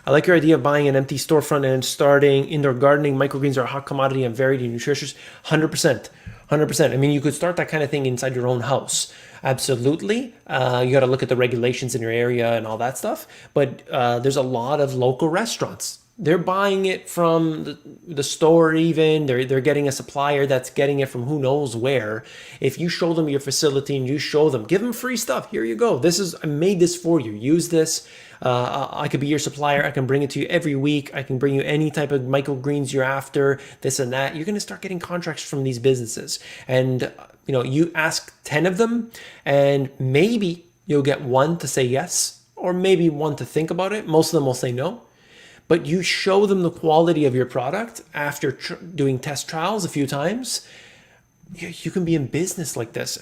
Speaker 1: I like your idea of buying an empty storefront and starting indoor gardening. Microgreens are a hot commodity and very nutritious. 100%. 100%. I mean, you could start that kind of thing inside your own house. Absolutely. You got to look at the regulations in your area and all that stuff. But there's a lot of local restaurants. They're buying it from the store even. They're getting a supplier that's getting it from who knows where. If you show them your facility and you show them, give them free stuff. Here you go. I made this for you. Use this. I could be your supplier. I can bring it to you every week. I can bring you any type of microgreens you're after, this and that. You're going to start getting contracts from these businesses. And, you ask 10 of them and maybe you'll get one to say yes, or maybe one to think about it. Most of them will say no. But you show them the quality of your product after doing test trials a few times. You can be in business like this.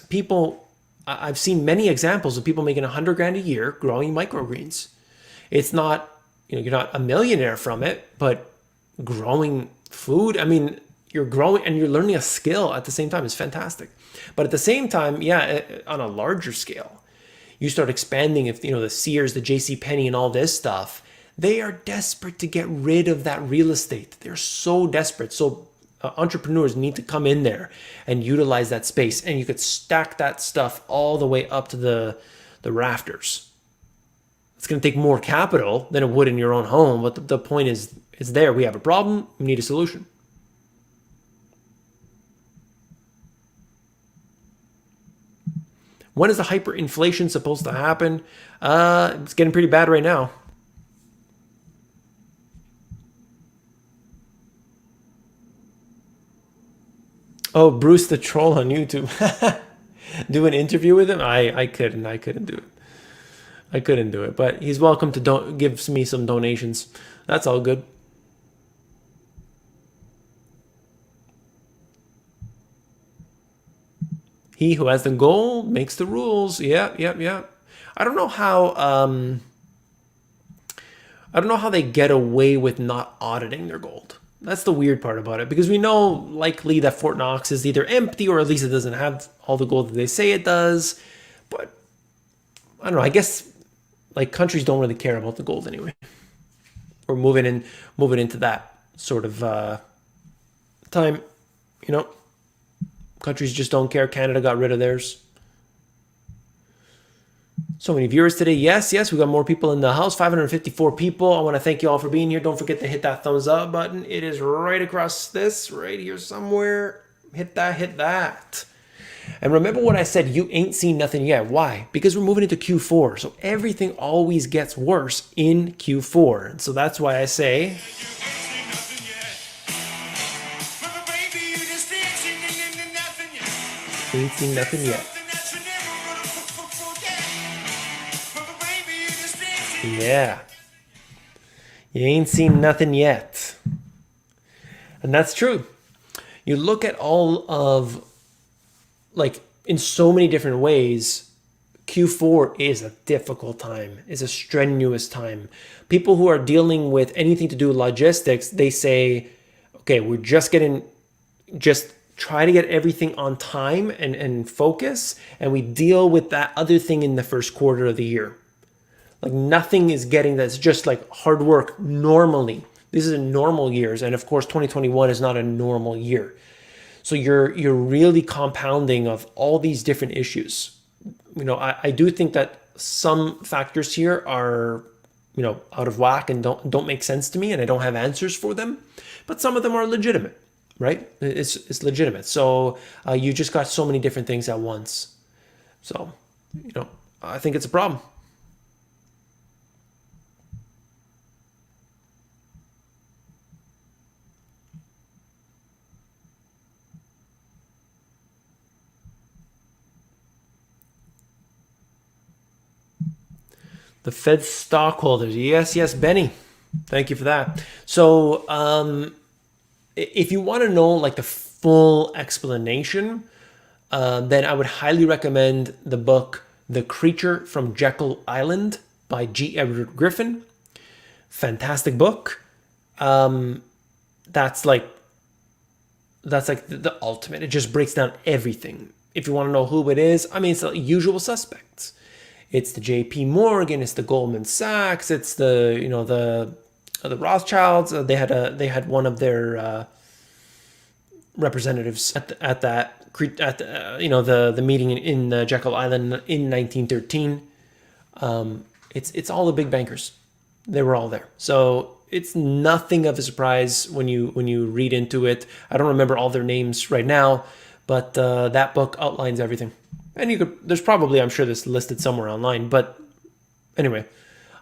Speaker 1: I've seen many examples of people making 100 grand a year growing microgreens. It's not, you're not a millionaire from it, but growing food, I mean, you're growing and you're learning a skill at the same time. It's fantastic. But at the same time, on a larger scale, you start expanding. If, the Sears, the JCPenney and all this stuff, they are desperate to get rid of that real estate. They're so desperate. So entrepreneurs need to come in there and utilize that space. And you could stack that stuff all the way up to the rafters. It's going to take more capital than it would in your own home. But the point is, it's there. We have a problem. We need a solution. When is the hyperinflation supposed to happen? It's getting pretty bad right now. Oh, Bruce the Troll on YouTube. Do an interview with him? I couldn't do it. I couldn't do it. But he's welcome to give me some donations. That's all good. He who has the goal makes the rules. Yeah. I don't know how they get away with not auditing their gold. That's the weird part about it, because we know likely that Fort Knox is either empty or at least it doesn't have all the gold that they say it does. But I don't know. I guess countries don't really care about the gold anyway. We're moving into that sort of time. Countries just don't care. Canada got rid of theirs. So many viewers today. Yes, we got more people in the house. 554 people. I want to thank you all for being here. Don't forget to hit that thumbs up button. It is right across this, right here somewhere. Hit that. And remember what I said, you ain't seen nothing yet. Why? Because we're moving into Q4. So everything always gets worse in Q4. And so that's why I say... ain't seen nothing yet. Yeah. You ain't seen nothing yet. And that's true. You look at all of, in so many different ways, Q4 is a difficult time, is a strenuous time. People who are dealing with anything to do with logistics, they say, okay, we're just try to get everything on time and focus, and we deal with that other thing in the first quarter of the year. Nothing is getting that's just hard work normally. This is in normal years, and of course 2021 is not a normal year. So you're really compounding of all these different issues. I do think that some factors here are out of whack and don't make sense to me, and I don't have answers for them, but some of them are legitimate. Right? It's legitimate. So you just got so many different things at once. So, I think it's a problem. The Fed stockholders. Yes, Benny. Thank you for that. So, if you want to know the full explanation, then I would highly recommend the book The Creature from Jekyll Island by G. Edward Griffin. Fantastic book. That's the ultimate. It just breaks down everything if you want to know who it is, I mean, it's the usual suspects. It's the J.P. Morgan, it's the Goldman Sachs, it's the the Rothschilds. They had one of their representatives at the meeting in Jekyll Island in 1913. It's all the big bankers. They were all there. So it's nothing of a surprise when you read into it. I don't remember all their names right now, but that book outlines everything. And there's probably, I'm sure, this listed somewhere online. But anyway,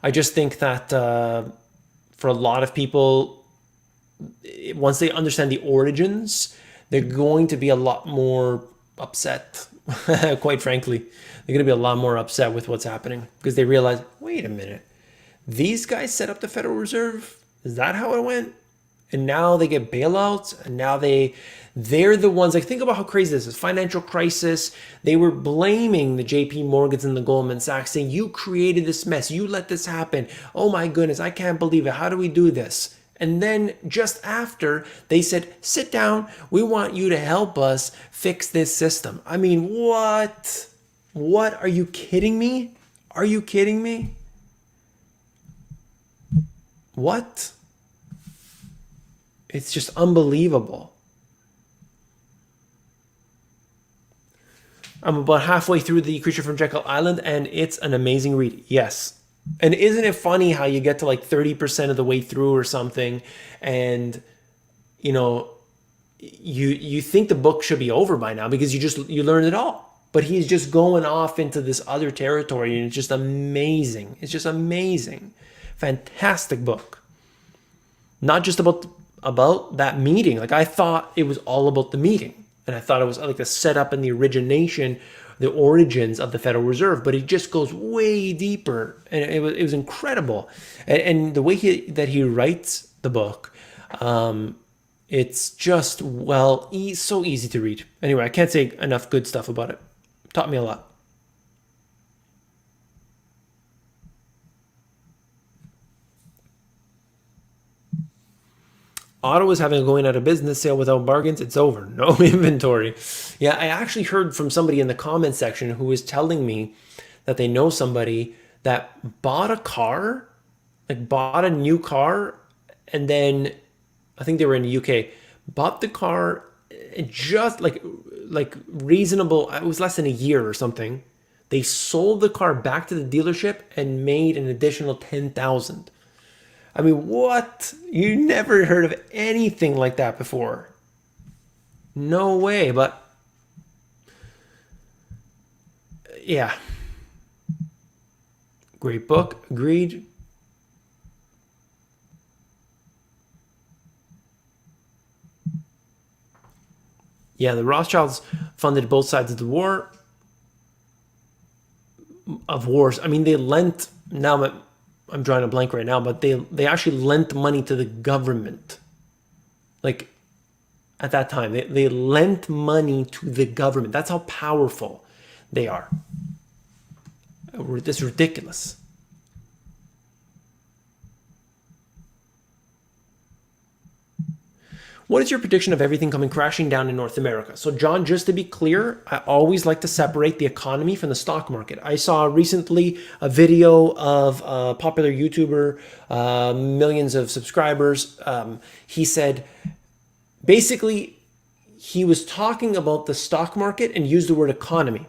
Speaker 1: I just think that for a lot of people, once they understand the origins, they're going to be a lot more upset. Quite frankly, they're going to be a lot more upset with what's happening because they realize, wait a minute, these guys set up the Federal Reserve. Is that how it went? And now they get bailouts, and now they're the ones. Like, think about how crazy this is. Financial crisis. They were blaming the J.P. Morgans and the Goldman Sachs, saying, you created this mess. You let this happen. Oh my goodness, I can't believe it. How do we do this? And then just after, they said, sit down. We want you to help us fix this system. I mean, what? What? Are you kidding me? Are you kidding me? What? It's just unbelievable. I'm about halfway through The Creature from Jekyll Island, and it's an amazing read. Yes. And isn't it funny how you get to like 30% of the way through or something, and you think the book should be over by now because you learned it all. But he's just going off into this other territory, and it's just amazing. It's just amazing. Fantastic book. Not just about that meeting. Like, I thought it was all about the meeting, and I thought it was like the setup and the origination, the origins of the Federal Reserve, but it just goes way deeper, and it was incredible. And the way that he writes the book, it's just, well, so easy to read. Anyway, I can't say enough good stuff about it. Taught me a lot. Ottawa's having a going out of business sale without bargains. It's over. No inventory. Yeah, I actually heard from somebody in the comment section who was telling me that they know somebody that bought a car, like bought a new car, and then I think they were in the UK, bought the car just like reasonable. It was less than a year or something. They sold the car back to the dealership and made an additional 10,000. I mean, what? You never heard of anything like that before. No way, but yeah. Great book, agreed. Yeah, the Rothschilds funded both sides of the war. Of wars. I mean, they lent, now I'm drawing a blank right now, but they actually lent money to the government. Like, at that time, they lent money to the government. That's how powerful they are. This is ridiculous. What is your prediction of everything coming crashing down in North America? So, John, just to be clear, I always like to separate the economy from the stock market. I saw recently a video of a popular YouTuber, millions of subscribers. He said, basically, he was talking about the stock market and used the word economy.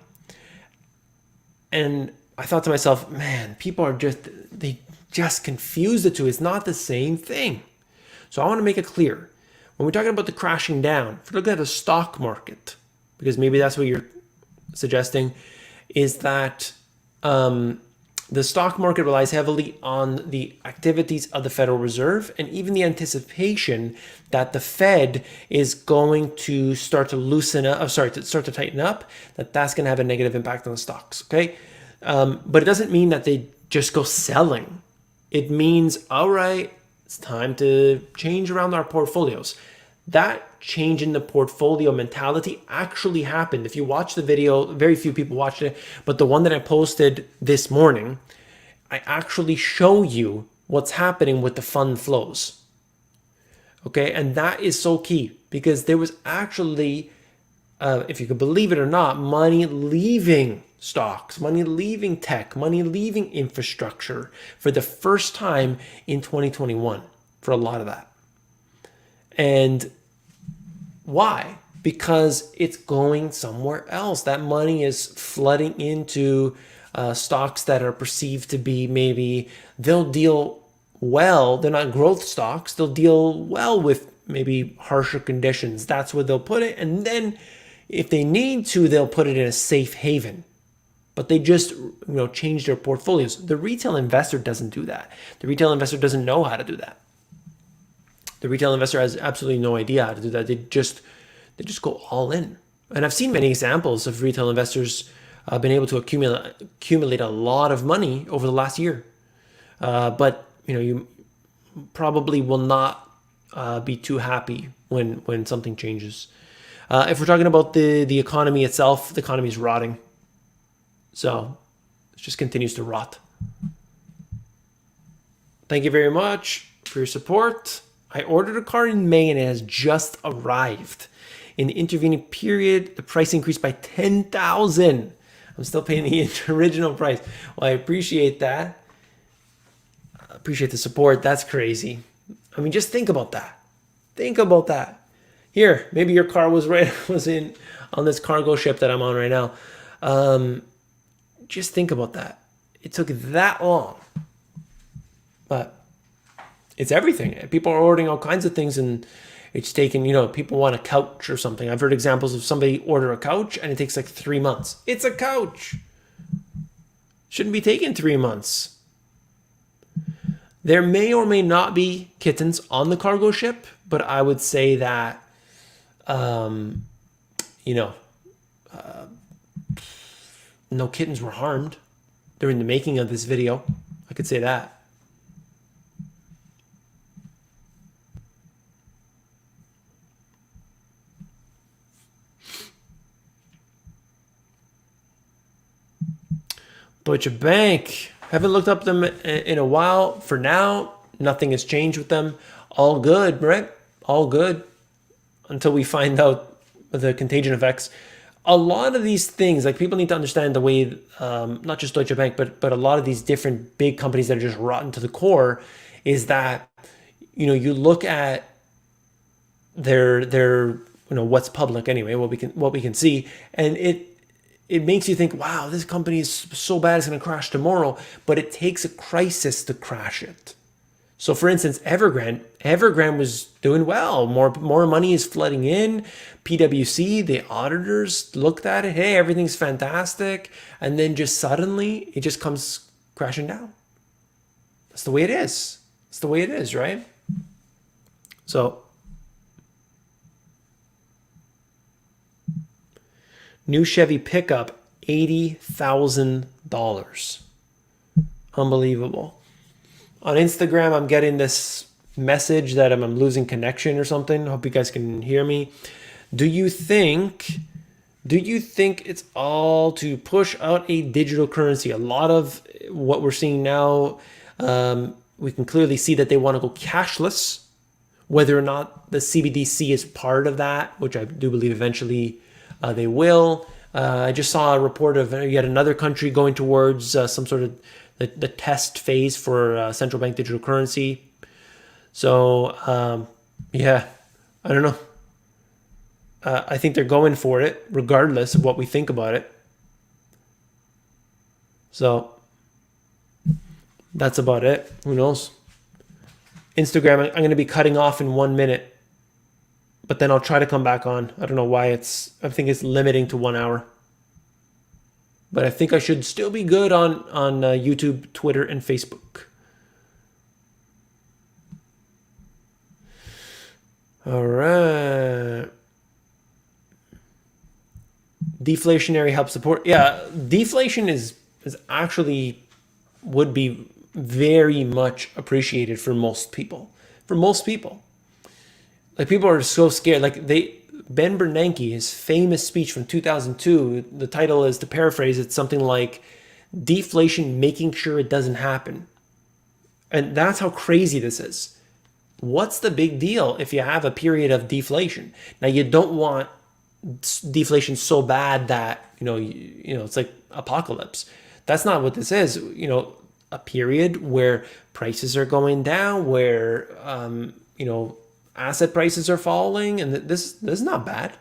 Speaker 1: And I thought to myself, man, people they just confuse the two. It's not the same thing. So I want to make it clear. When we're talking about the crashing down, if you're looking at the stock market, because maybe that's what you're suggesting, is that the stock market relies heavily on the activities of the Federal Reserve and even the anticipation that the Fed is going to start to start to tighten up, that's going to have a negative impact on the stocks, okay? But it doesn't mean that they just go selling. It means, all right, it's time to change around our portfolios. That change in the portfolio mentality actually happened. If you watch the video, very few people watched it, but the one that I posted this morning, I actually show you what's happening with the fund flows. Okay, and that is so key because there was actually if you could believe it or not, money leaving stocks, money leaving tech, money leaving infrastructure for the first time in 2021 for a lot of that. And why? Because it's going somewhere else. That money is flooding into stocks that are perceived to be, maybe they'll deal well. They're not growth stocks. They'll deal well with maybe harsher conditions. That's where they'll put it. And then if they need to, they'll put it in a safe haven. But they just, change their portfolios. The retail investor doesn't do that. The retail investor doesn't know how to do that. The retail investor has absolutely no idea how to do that. They just go all in. And I've seen many examples of retail investors been able to accumulate a lot of money over the last year. But you probably will not be too happy when something changes. If we're talking about the economy itself, the economy is rotting. So it just continues to rot. Thank you very much for your support. I ordered a car in May and it has just arrived. In the intervening period, the price increased by $10,000. I'm still paying the original price. Well, I appreciate that. I appreciate the support. That's crazy. I mean, just think about that. Think about that. Here, maybe your car was in on this cargo ship that I'm on right now. Just think about that. It took that long. But it's everything. People are ordering all kinds of things, and it's taken, people want a couch or something. I've heard examples of somebody order a couch and it takes like 3 months. It's a couch. Shouldn't be taking 3 months. There may or may not be kittens on the cargo ship, but I would say that, no kittens were harmed during the making of this video. I could say that. Deutsche Bank. Haven't looked up them in a while. For now, nothing has changed with them. All good, right? All good. Until we find out the contagion effects. A lot of these things, like, people need to understand the way, not just Deutsche Bank, but a lot of these different big companies that are just rotten to the core, is that, you look at their what's public anyway, what we can see, and it makes you think, wow, this company is so bad it's going to crash tomorrow, but it takes a crisis to crash it. So for instance, Evergrande was doing well. More money is flooding in. PwC, the auditors looked at it. Hey, everything's fantastic. And then just suddenly it just comes crashing down. That's the way it is. It's the way it is, right? So new Chevy pickup, $80,000. Unbelievable. On Instagram, I'm getting this message that I'm losing connection or something. Hope you guys can hear me. Do you think it's all to push out a digital currency? A lot of what we're seeing now, we can clearly see that they want to go cashless. Whether or not the CBDC is part of that, which I do believe eventually they will. I just saw a report of yet another country going towards some sort of the test phase for central bank digital currency. So, yeah, I don't know. I think they're going for it, regardless of what we think about it. So, that's about it. Who knows? Instagram, I'm going to be cutting off in 1 minute. But then I'll try to come back on. I don't know why I think it's limiting to 1 hour. But I think I should still be good on YouTube, Twitter, and Facebook. All right. Deflationary help support. Yeah, deflation is actually would be very much appreciated for most people. For most people. Like, people are so scared. Like, Ben Bernanke, his famous speech from 2002, the title is, to paraphrase, it's something like deflation, making sure it doesn't happen. And that's how crazy this is. What's the big deal if you have a period of deflation? Now, you don't want deflation so bad that it's like apocalypse. That's not what this is. A period where prices are going down, where asset prices are falling, and this is not bad.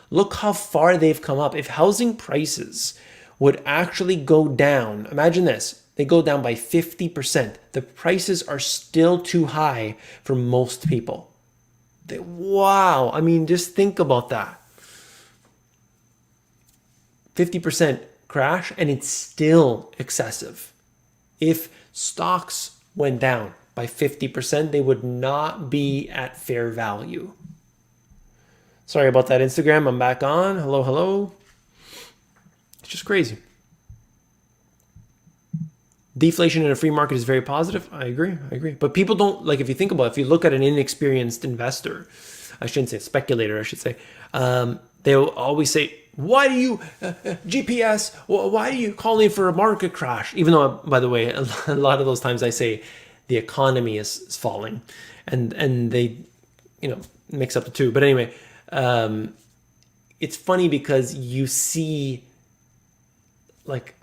Speaker 1: Look how far they've come up. If housing prices would actually go down, imagine this, they go down by 50%. The prices are still too high for most people. Wow. I mean, just think about that. 50% crash, and it's still excessive. If stocks went down by 50%, they would not be at fair value. Sorry about that, Instagram. I'm back on. Hello, hello. It's just crazy. Deflation in a free market is very positive. I agree. But people don't, like, if you think about it, if you look at an inexperienced investor, I shouldn't say speculator, I should say, they'll always say, why do you, GPS, why are you calling for a market crash? Even though, by the way, a lot of those times I say the economy is falling, and they, mix up the two. But anyway, it's funny because you see, like,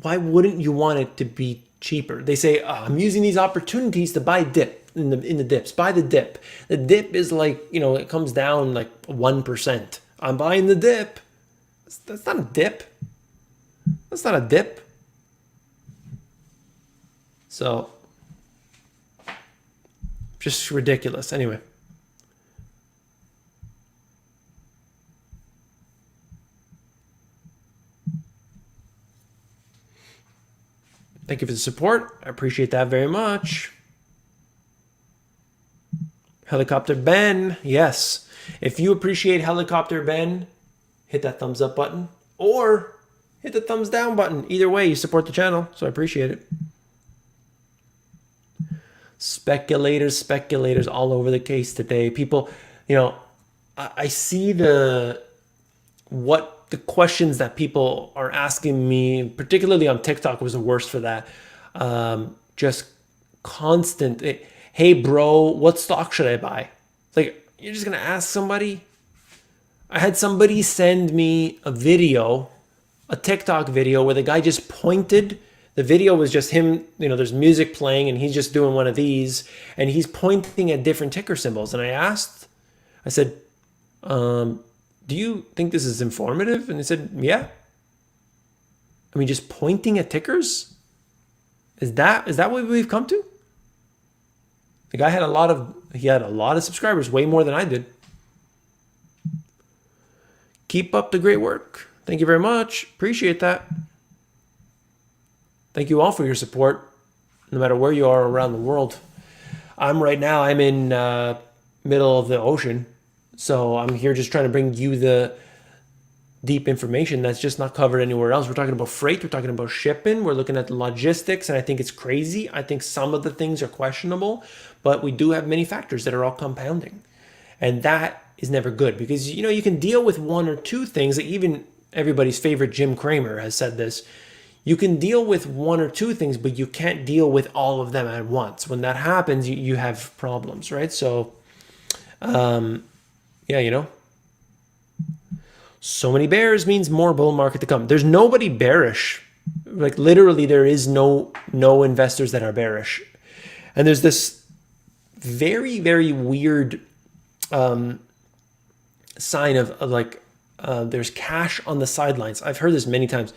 Speaker 1: why wouldn't you want it to be cheaper? They say, I'm using these opportunities to buy dip in the dips. Buy the dip. The dip is like, it comes down like 1%. I'm buying the dip. That's not a dip. That's not a dip. So, just ridiculous. Anyway. Thank you for the support. I appreciate that very much. Helicopter Ben, yes. If you appreciate Helicopter Ben, hit that thumbs up button or hit the thumbs down button. Either way, you support the channel, so I appreciate it. Speculators all over the case today. People, I see what the questions that people are asking me, particularly on TikTok, was the worst for that. Just constant, hey bro, what stock should I buy? It's like, you're just gonna ask somebody? I had somebody send me a video, a TikTok video, where the guy just pointed. The video was just him, there's music playing and he's just doing one of these and he's pointing at different ticker symbols. And I said, do you think this is informative? And he said, yeah. I mean, just pointing at tickers? Is that what we've come to? The guy had a lot of subscribers, way more than I did. Keep up the great work. Thank you very much. Appreciate that. Thank you all for your support, no matter where you are around the world. I'm in middle of the ocean. So I'm here just trying to bring you the deep information that's just not covered anywhere else. We're talking about freight. We're talking about shipping. We're looking at the logistics, and I think it's crazy. I think some of the things are questionable, but we do have many factors that are all compounding. And that is never good because, you can deal with one or two things. Like even everybody's favorite Jim Cramer has said this. You can deal with one or two things, but you can't deal with all of them at once. When that happens, you have problems, right? So, yeah, so many bears means more bull market to come. There's nobody bearish. Like literally there is no investors that are bearish. And there's this very, very weird sign of there's cash on the sidelines. I've heard this many times.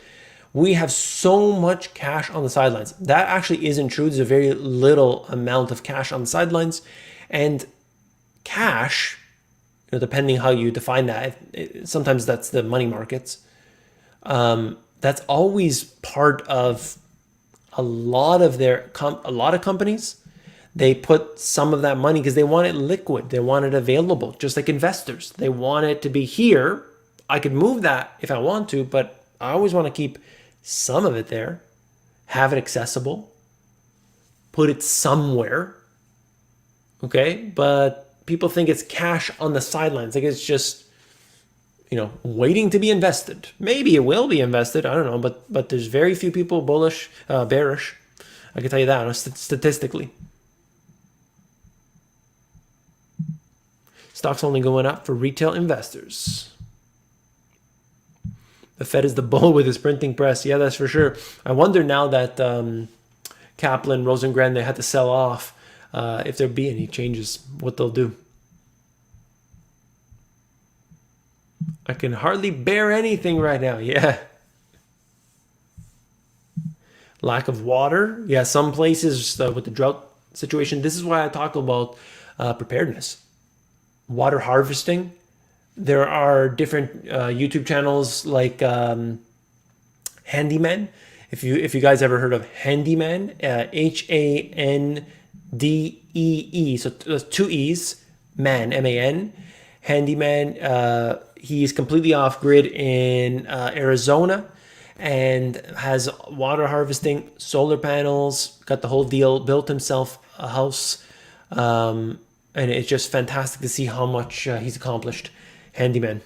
Speaker 1: We have so much cash on the sidelines. That actually isn't true. There's a very little amount of cash on the sidelines. And cash, depending how you define that, sometimes that's the money markets. That's always part of a lot of companies. They put some of that money because they want it liquid. They want it available, just like investors. They want it to be here. I could move that if I want to, but I always want to keep some of it there, have it accessible, put it somewhere. Okay, but people think it's cash on the sidelines. Like it's just, waiting to be invested. Maybe it will be invested. I don't know, but there's very few people bearish. I can tell you that statistically. Stocks only going up for retail investors. The Fed is the bull with his printing press. Yeah, that's for sure. I wonder now that Kaplan, Rosengren, they had to sell off, if there be any changes, what they'll do. I can hardly bear anything right now. Yeah. Lack of water. Yeah, some places with the drought situation. This is why I talk about preparedness. Water harvesting. There are different YouTube channels like Handyman. If you guys ever heard of Handyman, Handee, so two E's, man, MAN. Handyman. He's completely off grid in Arizona and has water harvesting, solar panels, got the whole deal, built himself a house. And it's just fantastic to see how much he's accomplished. Handyman.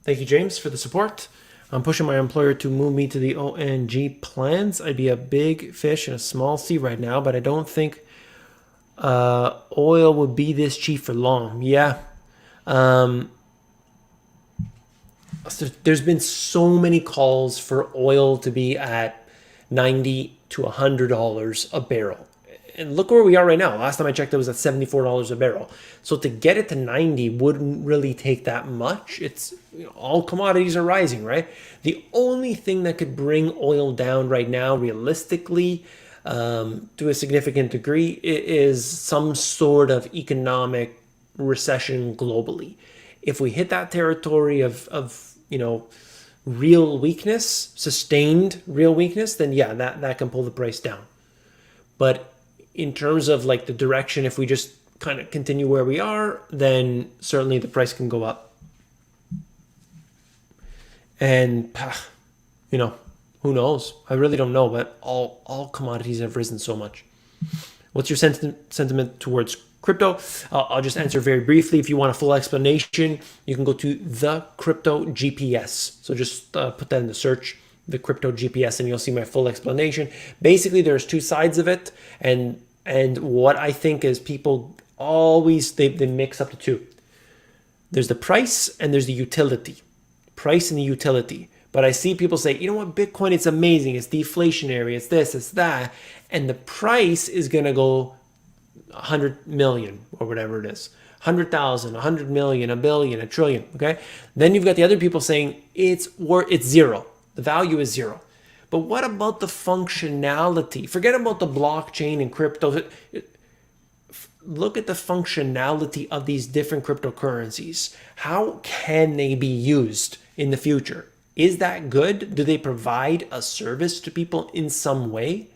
Speaker 1: Thank you, James, for the support. I'm pushing my employer to move me to the ONG plans. I'd be a big fish in a small sea right now, but I don't think oil would be this cheap for long. Yeah. So there's been so many calls for oil to be at $90 to $100 a barrel. And look where we are right now. Last time I checked, it was at $74 a barrel. So to get it to 90 wouldn't really take that much. It's, all commodities are rising, right? The only thing that could bring oil down right now, realistically, to a significant degree, is some sort of economic recession globally. If we hit that territory of real weakness, sustained real weakness, then yeah, that can pull the price down. But in terms of like the direction, if we just kind of continue where we are, then certainly the price can go up. And who knows? I really don't know, but all commodities have risen so much. What's your sentiment towards crypto? I'll just answer very briefly. If you want a full explanation, you can go to the crypto GPS. So just put that in the search, the crypto GPS, and you'll see my full explanation. Basically, there's two sides of it, and what I think is people always they mix up the two. There's the price and there's the utility. Price and the utility. But I see people say, you know what, Bitcoin, it's amazing, it's deflationary, it's this, it's that, and the price is gonna go 100 million or whatever it is, 100,000, 100 million, a billion, a trillion. Okay, then you've got the other people saying it's zero. The value is zero. But what about the functionality? Forget about the blockchain and crypto. Look at the functionality of these different cryptocurrencies. How can they be used in the future? Is that good? Do they provide a service to people in some way?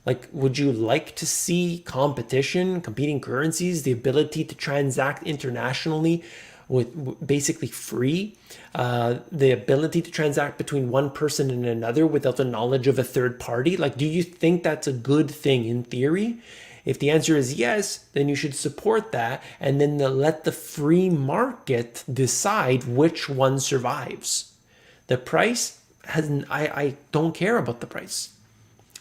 Speaker 1: Like, would you like to see competition, competing currencies, the ability to transact internationally with basically free, the ability to transact between one person and another without the knowledge of a third party? Like, do you think that's a good thing in theory? If the answer is yes, then you should support that, and then let the free market decide which one survives. The price I don't care about the price.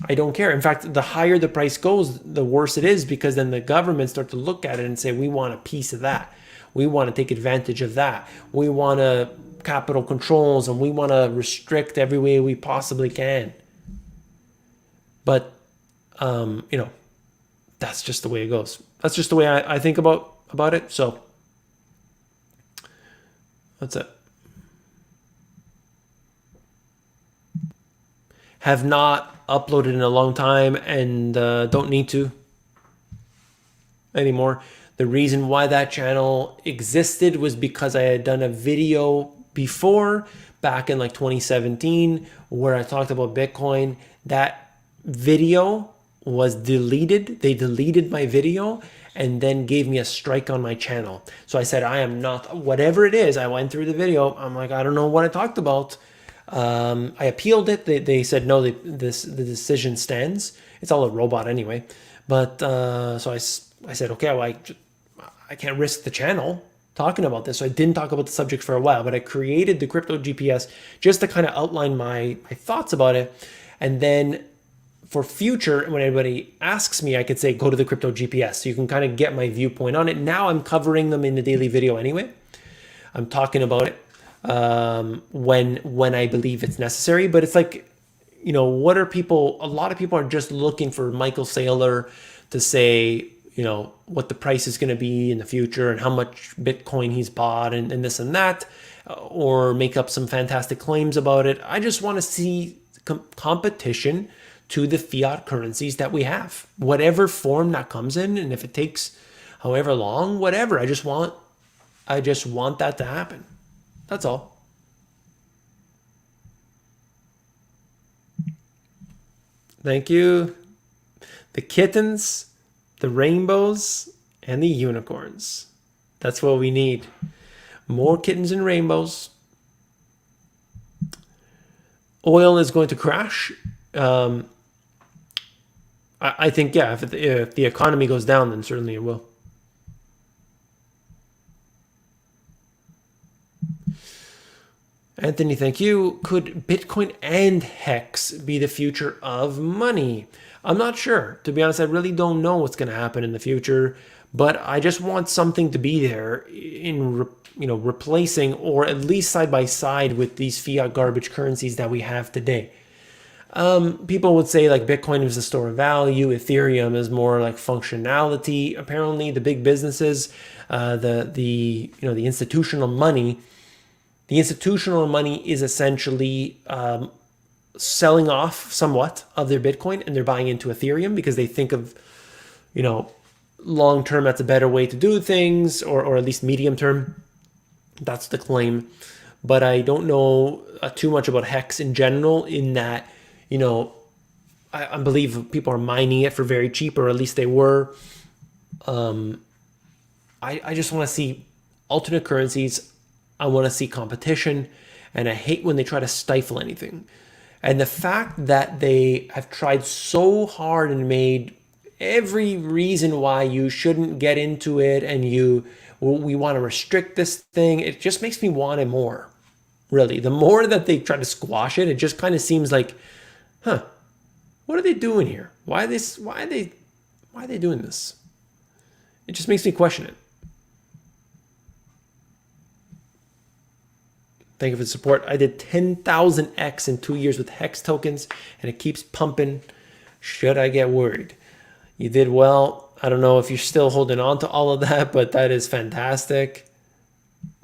Speaker 1: I don't care. In fact, the higher the price goes, the worse it is, because then the government start to look at it and say, we want a piece of that. We want to take advantage of that. We want to capital controls, and we want to restrict every way we possibly can. But, that's just the way it goes. That's just the way I think about it. So that's it. Have not uploaded in a long time and don't need to anymore. The reason why that channel existed was because I had done a video before back in like 2017 where I talked about Bitcoin. That video was deleted. They deleted my video and then gave me a strike on my channel. So I said, I am not, whatever it is, I went through the video. I'm like, I don't know what I talked about. I appealed it. They said no, the decision stands. It's all a robot anyway. But so I said, okay, well, I can't risk the channel talking about this. So I didn't talk about the subject for a while, but I created the crypto GPS just to kind of outline my thoughts about it. And then for future, when anybody asks me, I could say, go to the crypto GPS. So you can kind of get my viewpoint on it. Now I'm covering them in the daily video anyway. I'm talking about it when I believe it's necessary. But it's like, you know, what are people, a lot of people are just looking for Michael Saylor to say, you know, what the price is going to be in the future and how much Bitcoin he's bought and this and that, or make up some fantastic claims about it. I just want to see competition to the fiat currencies that we have, whatever form that comes in. And if it takes however long, whatever, I just want that to happen. That's all. Thank you. The kittens, the rainbows, and the unicorns. That's what we need. More kittens and rainbows. Oil is going to crash. I think, yeah, if the economy goes down, then certainly it will. Anthony, thank you. Could Bitcoin and Hex be the future of money? I'm not sure. To be honest, I really don't know what's going to happen in the future, but I just want something to be there in, replacing or at least side by side with these fiat garbage currencies that we have today. People would say like Bitcoin is a store of value, Ethereum is more like functionality. Apparently, the big businesses, the institutional money. The institutional money is essentially selling off somewhat of their Bitcoin and they're buying into Ethereum because they think of, long term that's a better way to do things, or at least medium term. That's the claim. But I don't know too much about Hex in general, in that, I believe people are mining it for very cheap, or at least they were. I just want to see alternate currencies. I want to see competition, and I hate when they try to stifle anything. And the fact that they have tried so hard and made every reason why you shouldn't get into it, and we want to restrict this thing, it just makes me want it more. Really, the more that they try to squash it, it just kind of seems like, what are they doing here? Why are they doing this? It just makes me question it. Thank you for the support. I did 10,000x in 2 years with Hex tokens, and it keeps pumping. Should I get worried? You did well. I don't know if you're still holding on to all of that, but that is fantastic.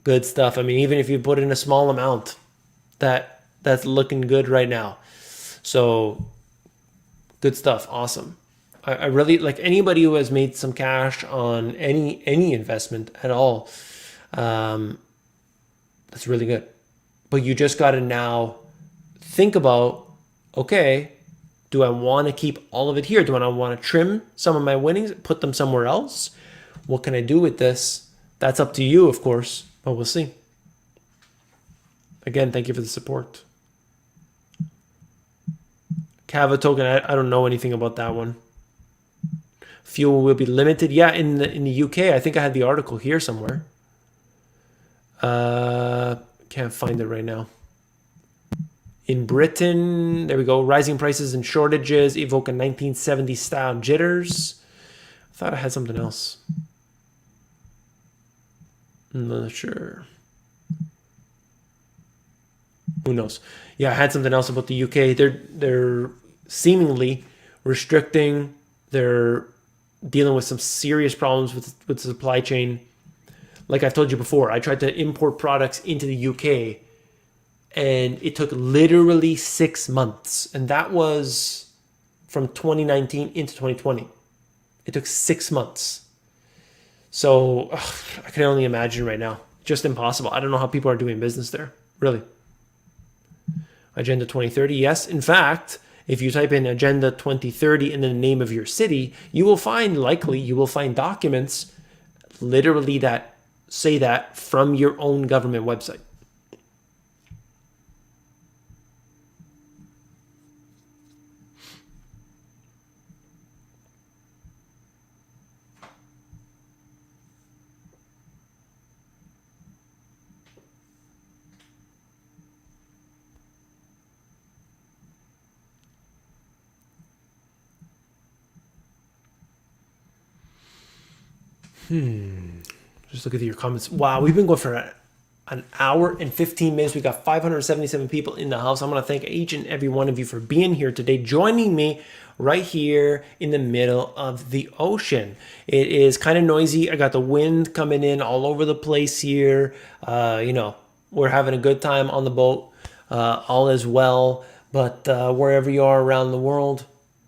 Speaker 1: Good stuff. I mean, even if you put in a small amount, that's looking good right now. So good stuff. Awesome. I really like anybody who has made some cash on any investment at all. That's really good. But you just got to now think about, okay, do I want to keep all of it here? Do I want to trim some of my winnings, put them somewhere else? What can I do with this? That's up to you, of course, but we'll see. Again, thank you for the support. Kava token, I don't know anything about that one. Fuel will be limited. Yeah, in the UK, I think I had the article here somewhere. Can't find it right now. In Britain, there we go. Rising prices and shortages evoke a 1970s style jitters. I thought I had something else. I'm not sure. Who knows? Yeah, I had something else about the UK. They're seemingly restricting. They're dealing with some serious problems with the supply chain. Like I've told you before, I tried to import products into the UK, and it took literally 6 months. And that was from 2019 into 2020. It took 6 months. So I can only imagine right now. Just impossible. I don't know how people are doing business there. Really. Agenda 2030. Yes. In fact, if you type in Agenda 2030 in the name of your city, you will find documents literally that say that from your own government website. Just look at your comments. Wow, we've been going for an hour and 15 minutes. We got 577 people in the house. I'm going to thank each and every one of you for being here today, joining me right here in the middle of the ocean. It is kind of noisy. I got the wind coming in all over the place here. We're having a good time on the boat. All is well. But wherever you are around the world,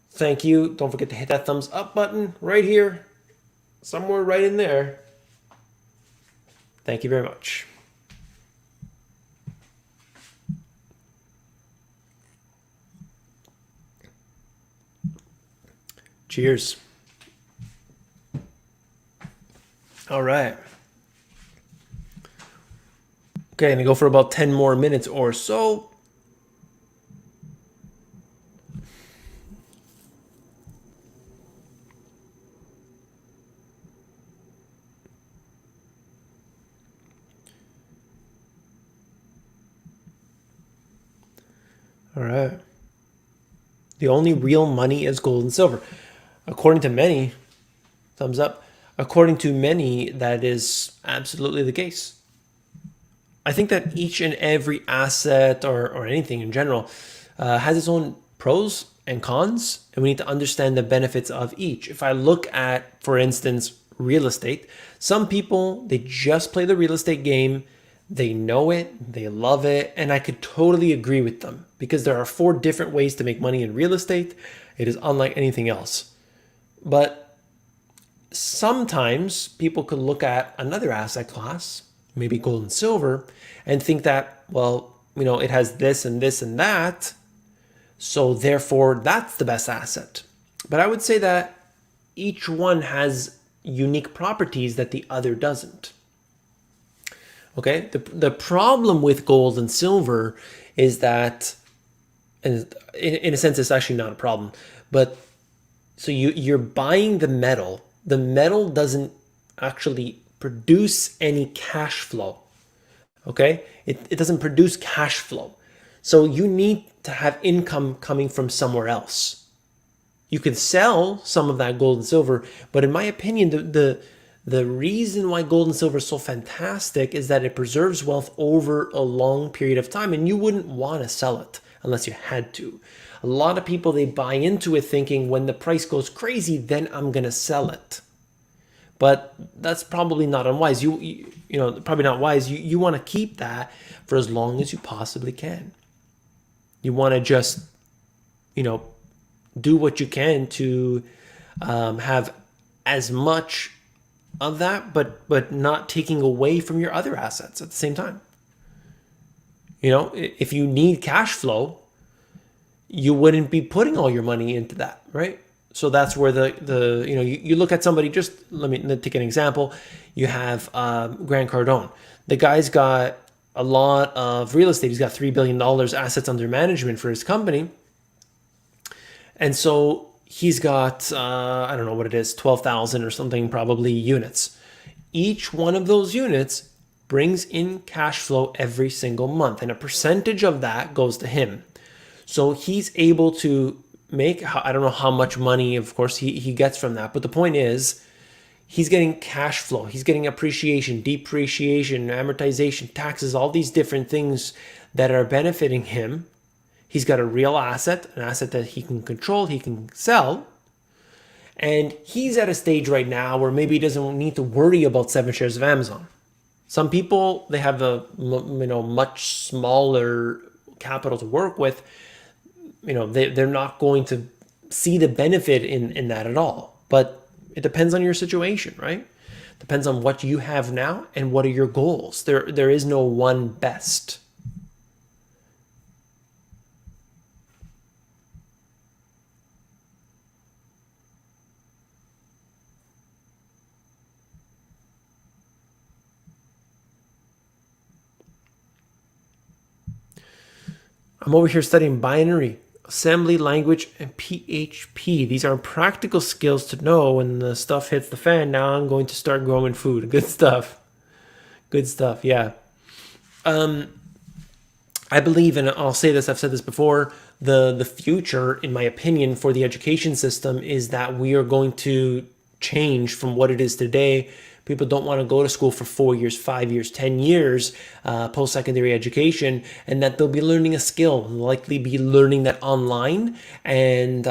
Speaker 1: thank you. Don't forget to hit that thumbs up button right here, somewhere right in there. Thank you very much. Cheers. All right. Okay, I'm gonna go for about 10 more minutes or so. All right. The only real money is gold and silver. According to many, thumbs up, according to many, that is absolutely the case. I think that each and every asset or anything in general has its own pros and cons, and we need to understand the benefits of each. If I look at, for instance, real estate, some people, they just play the real estate game. They know it, they love it, and I could totally agree with them because there are 4 different ways to make money in real estate. It is unlike anything else. But sometimes people could look at another asset class, maybe gold and silver, and think that, well, it has this and this and that, so therefore that's the best asset. But I would say that each one has unique properties that the other doesn't. Okay, the problem with gold and silver is that, and in a sense, it's actually not a problem, but so you're buying the metal. The metal doesn't actually produce any cash flow. Okay, it doesn't produce cash flow. So you need to have income coming from somewhere else. You can sell some of that gold and silver, but in my opinion, the reason why gold and silver is so fantastic is that it preserves wealth over a long period of time, and you wouldn't want to sell it unless you had to. A lot of people, they buy into it thinking when the price goes crazy, then I'm going to sell it. But that's probably not unwise. Probably not wise. You want to keep that for as long as you possibly can. You want to just, do what you can to have as much of that, but not taking away from your other assets at the same time. If you need cash flow, you wouldn't be putting all your money into that, right? So that's where you look at somebody. Just let me take an example. You have Grant Cardone. The guy's got a lot of real estate. He's got $3 billion assets under management for his company, and so he's got, I don't know what it is, 12,000 or something, probably, units. Each one of those units brings in cash flow every single month, and a percentage of that goes to him. So he's able to make, I don't know how much money, of course, he gets from that. But the point is, he's getting cash flow. He's getting appreciation, depreciation, amortization, taxes, all these different things that are benefiting him. He's got a real asset, an asset that he can control, he can sell. And he's at a stage right now where maybe he doesn't need to worry about 7 shares of Amazon. Some people, they have a much smaller capital to work with. They're not going to see the benefit in that at all. But it depends on your situation, right? Depends on what you have now and what are your goals. There is no one best. I'm over here studying binary, assembly language, and PHP. These are practical skills to know when the stuff hits the fan. Now I'm going to start growing food. Good stuff. Good stuff, yeah. I believe, and I'll say this, I've said this before, the future, in my opinion, for the education system is that we are going to changed from what it is today. People don't want to go to school for 4 years, 5 years, 10 years, post-secondary education, and that they'll be learning a skill, likely be learning that online, and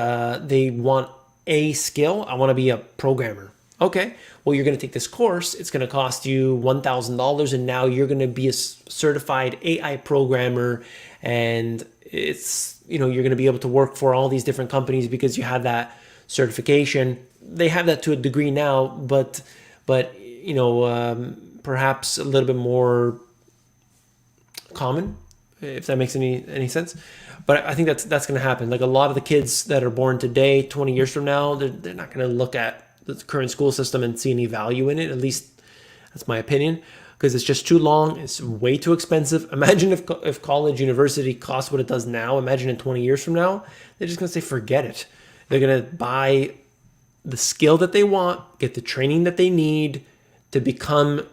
Speaker 1: they want a skill. I want to be a programmer. Okay, well, you're going to take this course. It's going to cost you $1,000, and now you're going to be a certified AI programmer, and you're going to be able to work for all these different companies because you have that certification. They have that to a degree now, but perhaps a little bit more common, if that makes any sense. But I think that's going to happen. Like a lot of the kids that are born today, 20 years from now, they're not going to look at the current school system and see any value in it. At least that's my opinion, because it's just too long. It's way too expensive. Imagine if college, university costs what it does now. Imagine in 20 years from now, they're just going to say, forget it. They're going to buy the skill that they want, get the training that they need to become,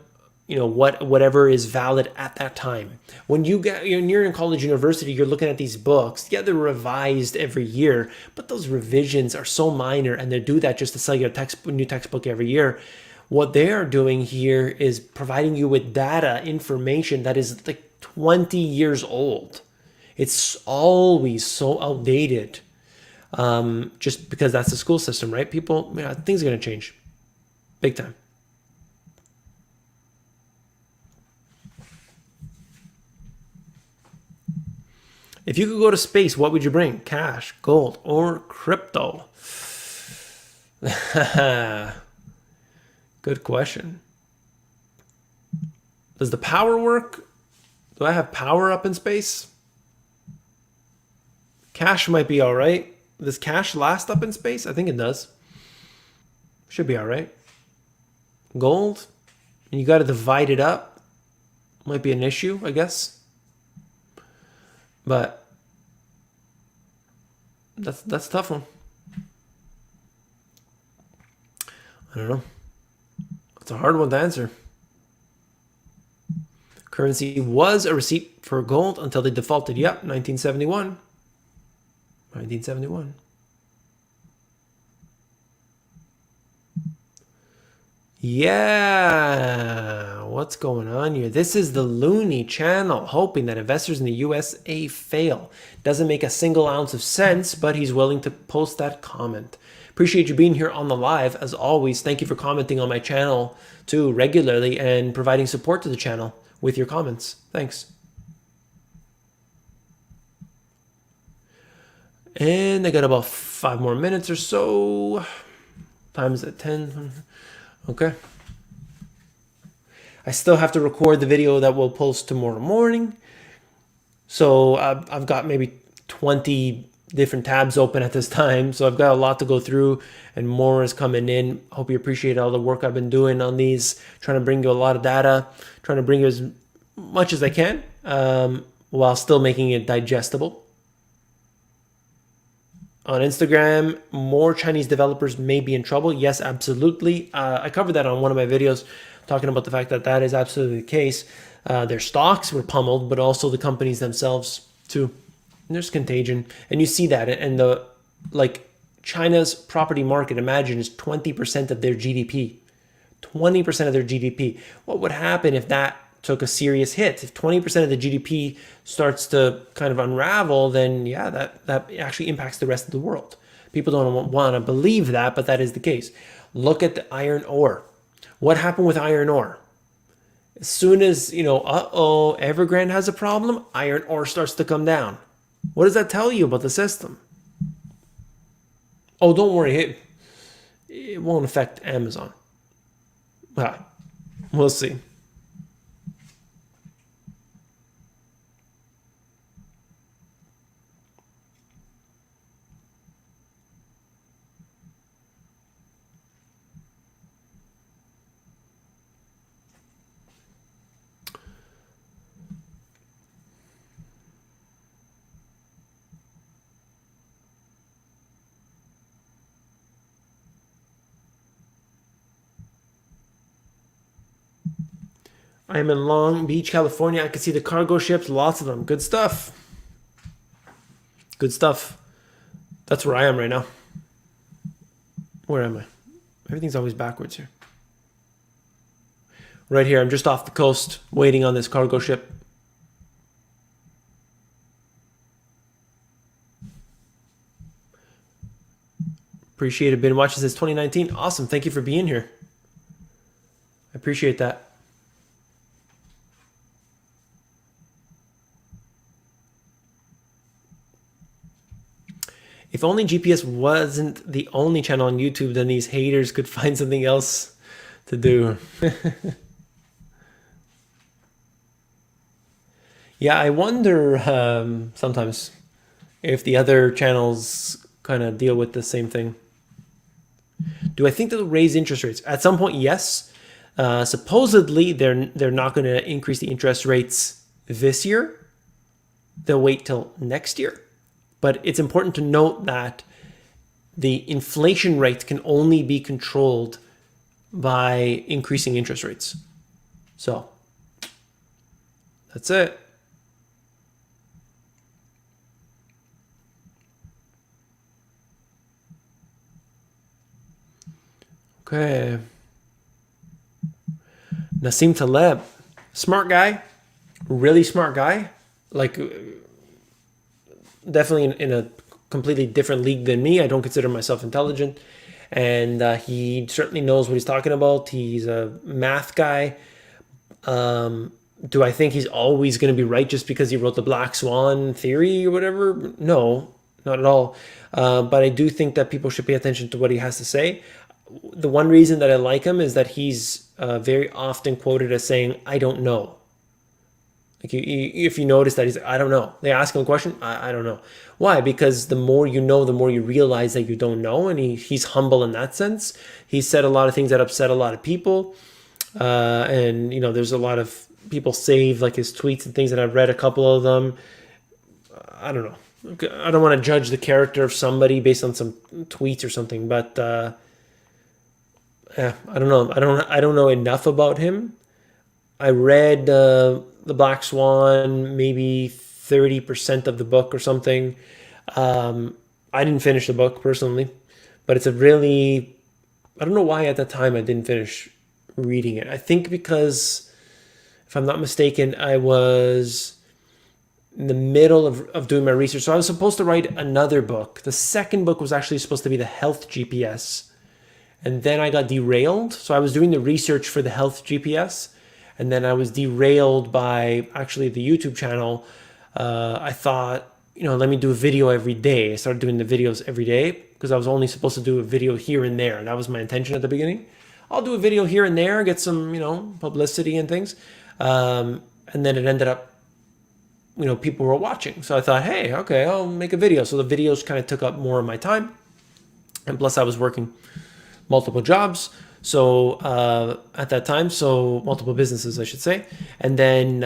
Speaker 1: whatever is valid at that time. When you're in college, university, you're looking at these books. Yeah, they're revised every year, but those revisions are so minor, and they do that just to sell you a new textbook every year. What they are doing here is providing you with data, information that is like 20 years old. It's always so outdated. Just because that's the school system, right? People, things are going to change big time. If you could go to space, what would you bring? Cash, gold, or crypto? Good question. Does the power work? Do I have power up in space? Cash might be all right. Does cash last up in space? I think it does. Should be all right. Gold, and you got to divide it up. Might be an issue, I guess. But that's a tough one. I don't know. It's a hard one to answer. Currency was a receipt for gold until they defaulted. Yep, 1971. 1971. Yeah, what's going on here? This is the Looney Channel, hoping that investors in the USA fail. Doesn't make a single ounce of sense, but he's willing to post that comment. Appreciate you being here on the live. As always, thank you for commenting on my channel too regularly and providing support to the channel with your comments. Thanks. And I got about 5 more minutes or so. Time's at 10. Okay. I still have to record the video that we'll post tomorrow morning. So I've got maybe 20 different tabs open at this time. So I've got a lot to go through and more is coming in. Hope you appreciate all the work I've been doing on these, trying to bring you a lot of data, trying to bring you as much as I can while still making it digestible. On Instagram, more Chinese developers may be in trouble. Yes, absolutely. I covered that on one of my videos, talking about the fact that that is absolutely the case. Their stocks were pummeled, but also the companies themselves too. And there's contagion, and you see that. And China's property market, imagine, is 20% of their GDP. 20% of their GDP. What would happen if that took a serious hit? If 20% of the GDP starts to kind of unravel, then yeah, that actually impacts the rest of the world. People don't want to believe that, but that is the case. Look at the iron ore. What happened with iron ore? As soon as, Evergrande has a problem, iron ore starts to come down. What does that tell you about the system? Oh, don't worry. It won't affect Amazon. We'll see. I am in Long Beach, California. I can see the cargo ships, lots of them. Good stuff. Good stuff. That's where I am right now. Where am I? Everything's always backwards here. Right here, I'm just off the coast waiting on this cargo ship. Appreciate it. Been watching since 2019. Awesome. Thank you for being here. I appreciate that. If only GPS wasn't the only channel on YouTube, then these haters could find something else to do. Yeah, I wonder sometimes if the other channels kind of deal with the same thing. Do I think they'll raise interest rates? At some point, yes. Supposedly, they're not going to increase the interest rates this year. They'll wait till next year. But it's important to note that the inflation rate can only be controlled by increasing interest rates. So that's it. Okay. Nassim Taleb, smart guy, really smart guy, like definitely in a completely different league than me. I don't consider myself intelligent, and he certainly knows what he's talking about. He's a math guy. Do I think he's always going to be right just because he wrote the Black Swan theory or whatever? No, not at all. But I do think that people should pay attention to what he has to say. The one reason that I like him is that he's very often quoted as saying, "I don't know." Like if you notice that he's, "I don't know." They ask him a question, I don't know. Why? Because the more you know, the more you realize that you don't know, and he's humble in that sense. He said a lot of things that upset a lot of people, and there's a lot of people save like his tweets and things, and I've read a couple of them. I don't know. I don't want to judge the character of somebody based on some tweets or something, but I don't know. I don't know enough about him. I read the Black Swan, maybe 30% of the book or something. I didn't finish the book personally, but it's a really, I don't know why at that time I didn't finish reading it. I think because, if I'm not mistaken, I was in the middle of doing my research. So I was supposed to write another book. The second book was actually supposed to be the health GPS. And then I got derailed. So I was doing the research for the health GPS. And then I was derailed by actually the YouTube channel. I thought, let me do a video every day. I started doing the videos every day because I was only supposed to do a video here and there. That was my intention at the beginning. I'll do a video here and there, get some, publicity and things. And then it ended up, people were watching. So I thought, hey, okay, I'll make a video. So the videos kind of took up more of my time. And plus I was working multiple jobs. So at that time, multiple businesses, I should say. And then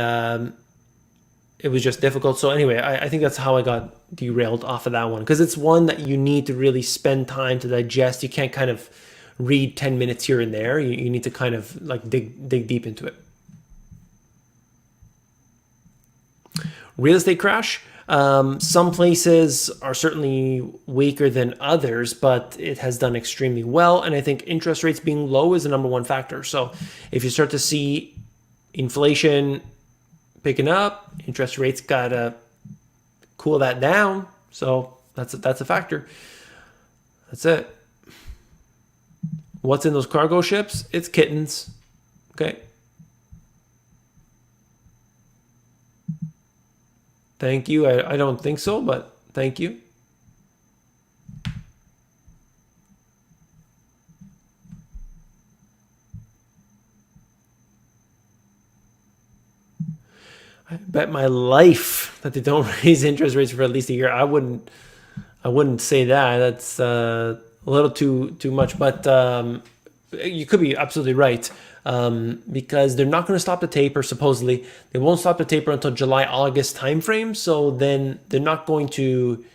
Speaker 1: it was just difficult. So anyway, I think that's how I got derailed off of that one. Because it's one that you need to really spend time to digest. You can't kind of read 10 minutes here and there. You need to kind of like dig deep into it. Real estate crash. Some places are certainly weaker than others, but it has done extremely well. And I think interest rates being low is the number one factor. So if you start to see inflation picking up, interest rates gotta cool that down. So that's a factor. That's it. What's in those cargo ships? It's kittens. Okay. Thank you. I don't think so, but thank you. I bet my life that they don't raise interest rates for at least a year. I wouldn't say that. That's a little too much, but you could be absolutely right. Because they're not going to stop the taper, supposedly. They won't stop the taper until July, August timeframe. So then they're not going to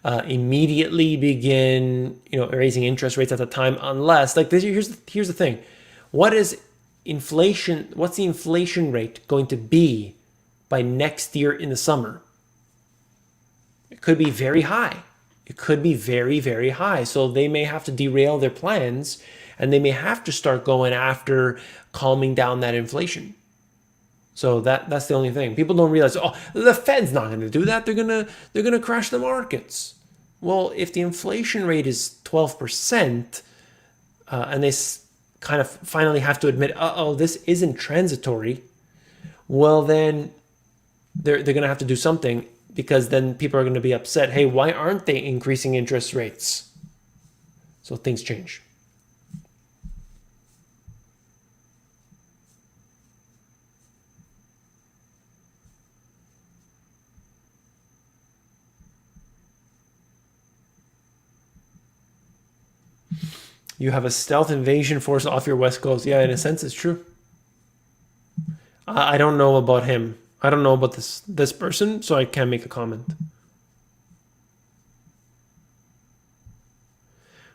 Speaker 1: immediately begin, raising interest rates at the time, unless, like this. Here's the thing: what is inflation? What's the inflation rate going to be by next year in the summer? It could be very high. It could be very, very high. So they may have to derail their plans. and they may have to start going after calming down that inflation. So that's the only thing. People don't realize, oh, the Fed's not going to do that. They're gonna crash the markets. Well, if the inflation rate is 12%, and they kind of finally have to admit, oh, this isn't transitory, well, then they're going to have to do something, because then people are going to be upset. Hey, why aren't they increasing interest rates? So things change. You have a stealth invasion force off your west coast. Yeah, in a sense, it's true. I don't know about him. I don't know about this person, so I can't make a comment.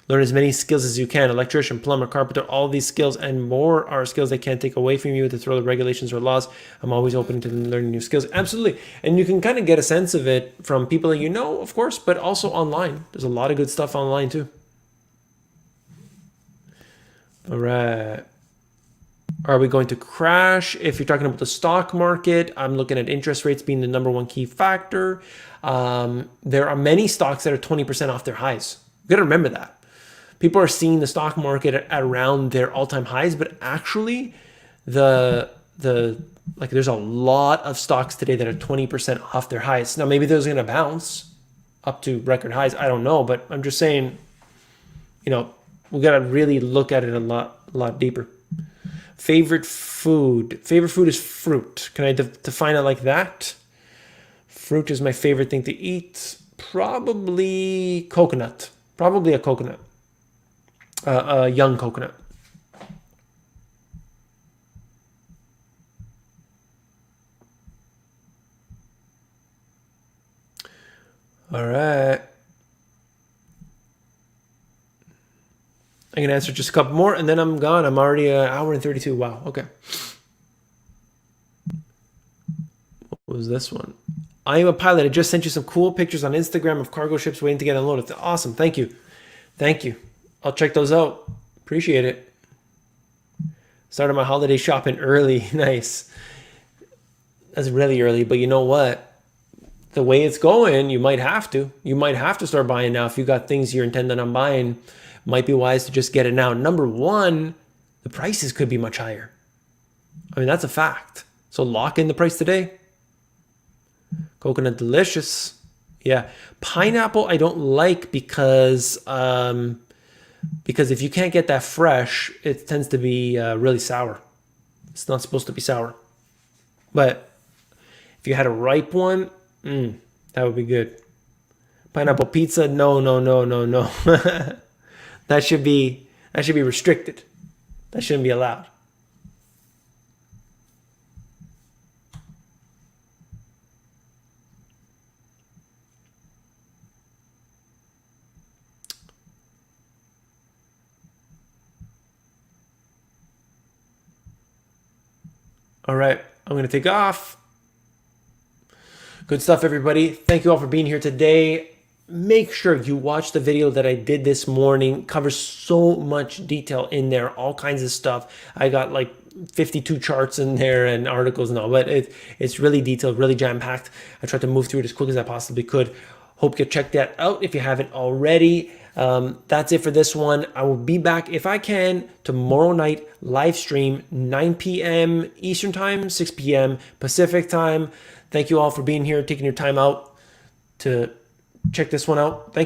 Speaker 1: Learn as many skills as you can. Electrician, plumber, carpenter, all these skills and more are skills they can't take away from you to throw the regulations or laws. I'm always open to learning new skills. Absolutely. And you can kind of get a sense of it from people that you know, of course, but also online. There's a lot of good stuff online too. All right. Are we going to crash? If you're talking about the stock market, I'm looking at interest rates being the number one key factor. There are many stocks that are 20% off their highs. You got to remember that. People are seeing the stock market at around their all-time highs, but actually there's a lot of stocks today that are 20% off their highs. Now, maybe those are going to bounce up to record highs. I don't know, but I'm just saying, we got to really look at it a lot deeper. Favorite food is fruit. Can I define it like that? Fruit is my favorite thing to eat. Probably coconut. Probably a coconut. A young coconut. All right. I can answer just a couple more, and then I'm gone. I'm already an hour and 32. Wow. Okay. What was this one? I am a pilot. I just sent you some cool pictures on Instagram of cargo ships waiting to get unloaded. Awesome. Thank you. I'll check those out. Appreciate it. Started my holiday shopping early. Nice. That's really early, but you know what? The way it's going, you might have to. You might have to start buying now. If you got things you're intending on buying, might be wise to just get it now. Number one, the prices could be much higher. I mean, that's a fact. So lock in the price today. Coconut, delicious. Yeah. Pineapple, I don't like because if you can't get that fresh, it tends to be really sour. It's not supposed to be sour. But if you had a ripe one, that would be good. Pineapple pizza, no. That should be restricted. That shouldn't be allowed. All right, I'm going to take off. Good stuff, everybody. Thank you all for being here today. Make sure you watch the video that I did this morning. Covers so much detail in there, all kinds of stuff. I got like 52 charts in there and articles and all, but it's really detailed, really jam-packed. I tried to move through it as quick as I possibly could. Hope you check that out if you haven't already. That's it for this one. I will be back, if I can, tomorrow night, live stream, 9 p.m. Eastern Time, 6 p.m. Pacific Time. Thank you all for being here, taking your time out to check this one out. Thank you.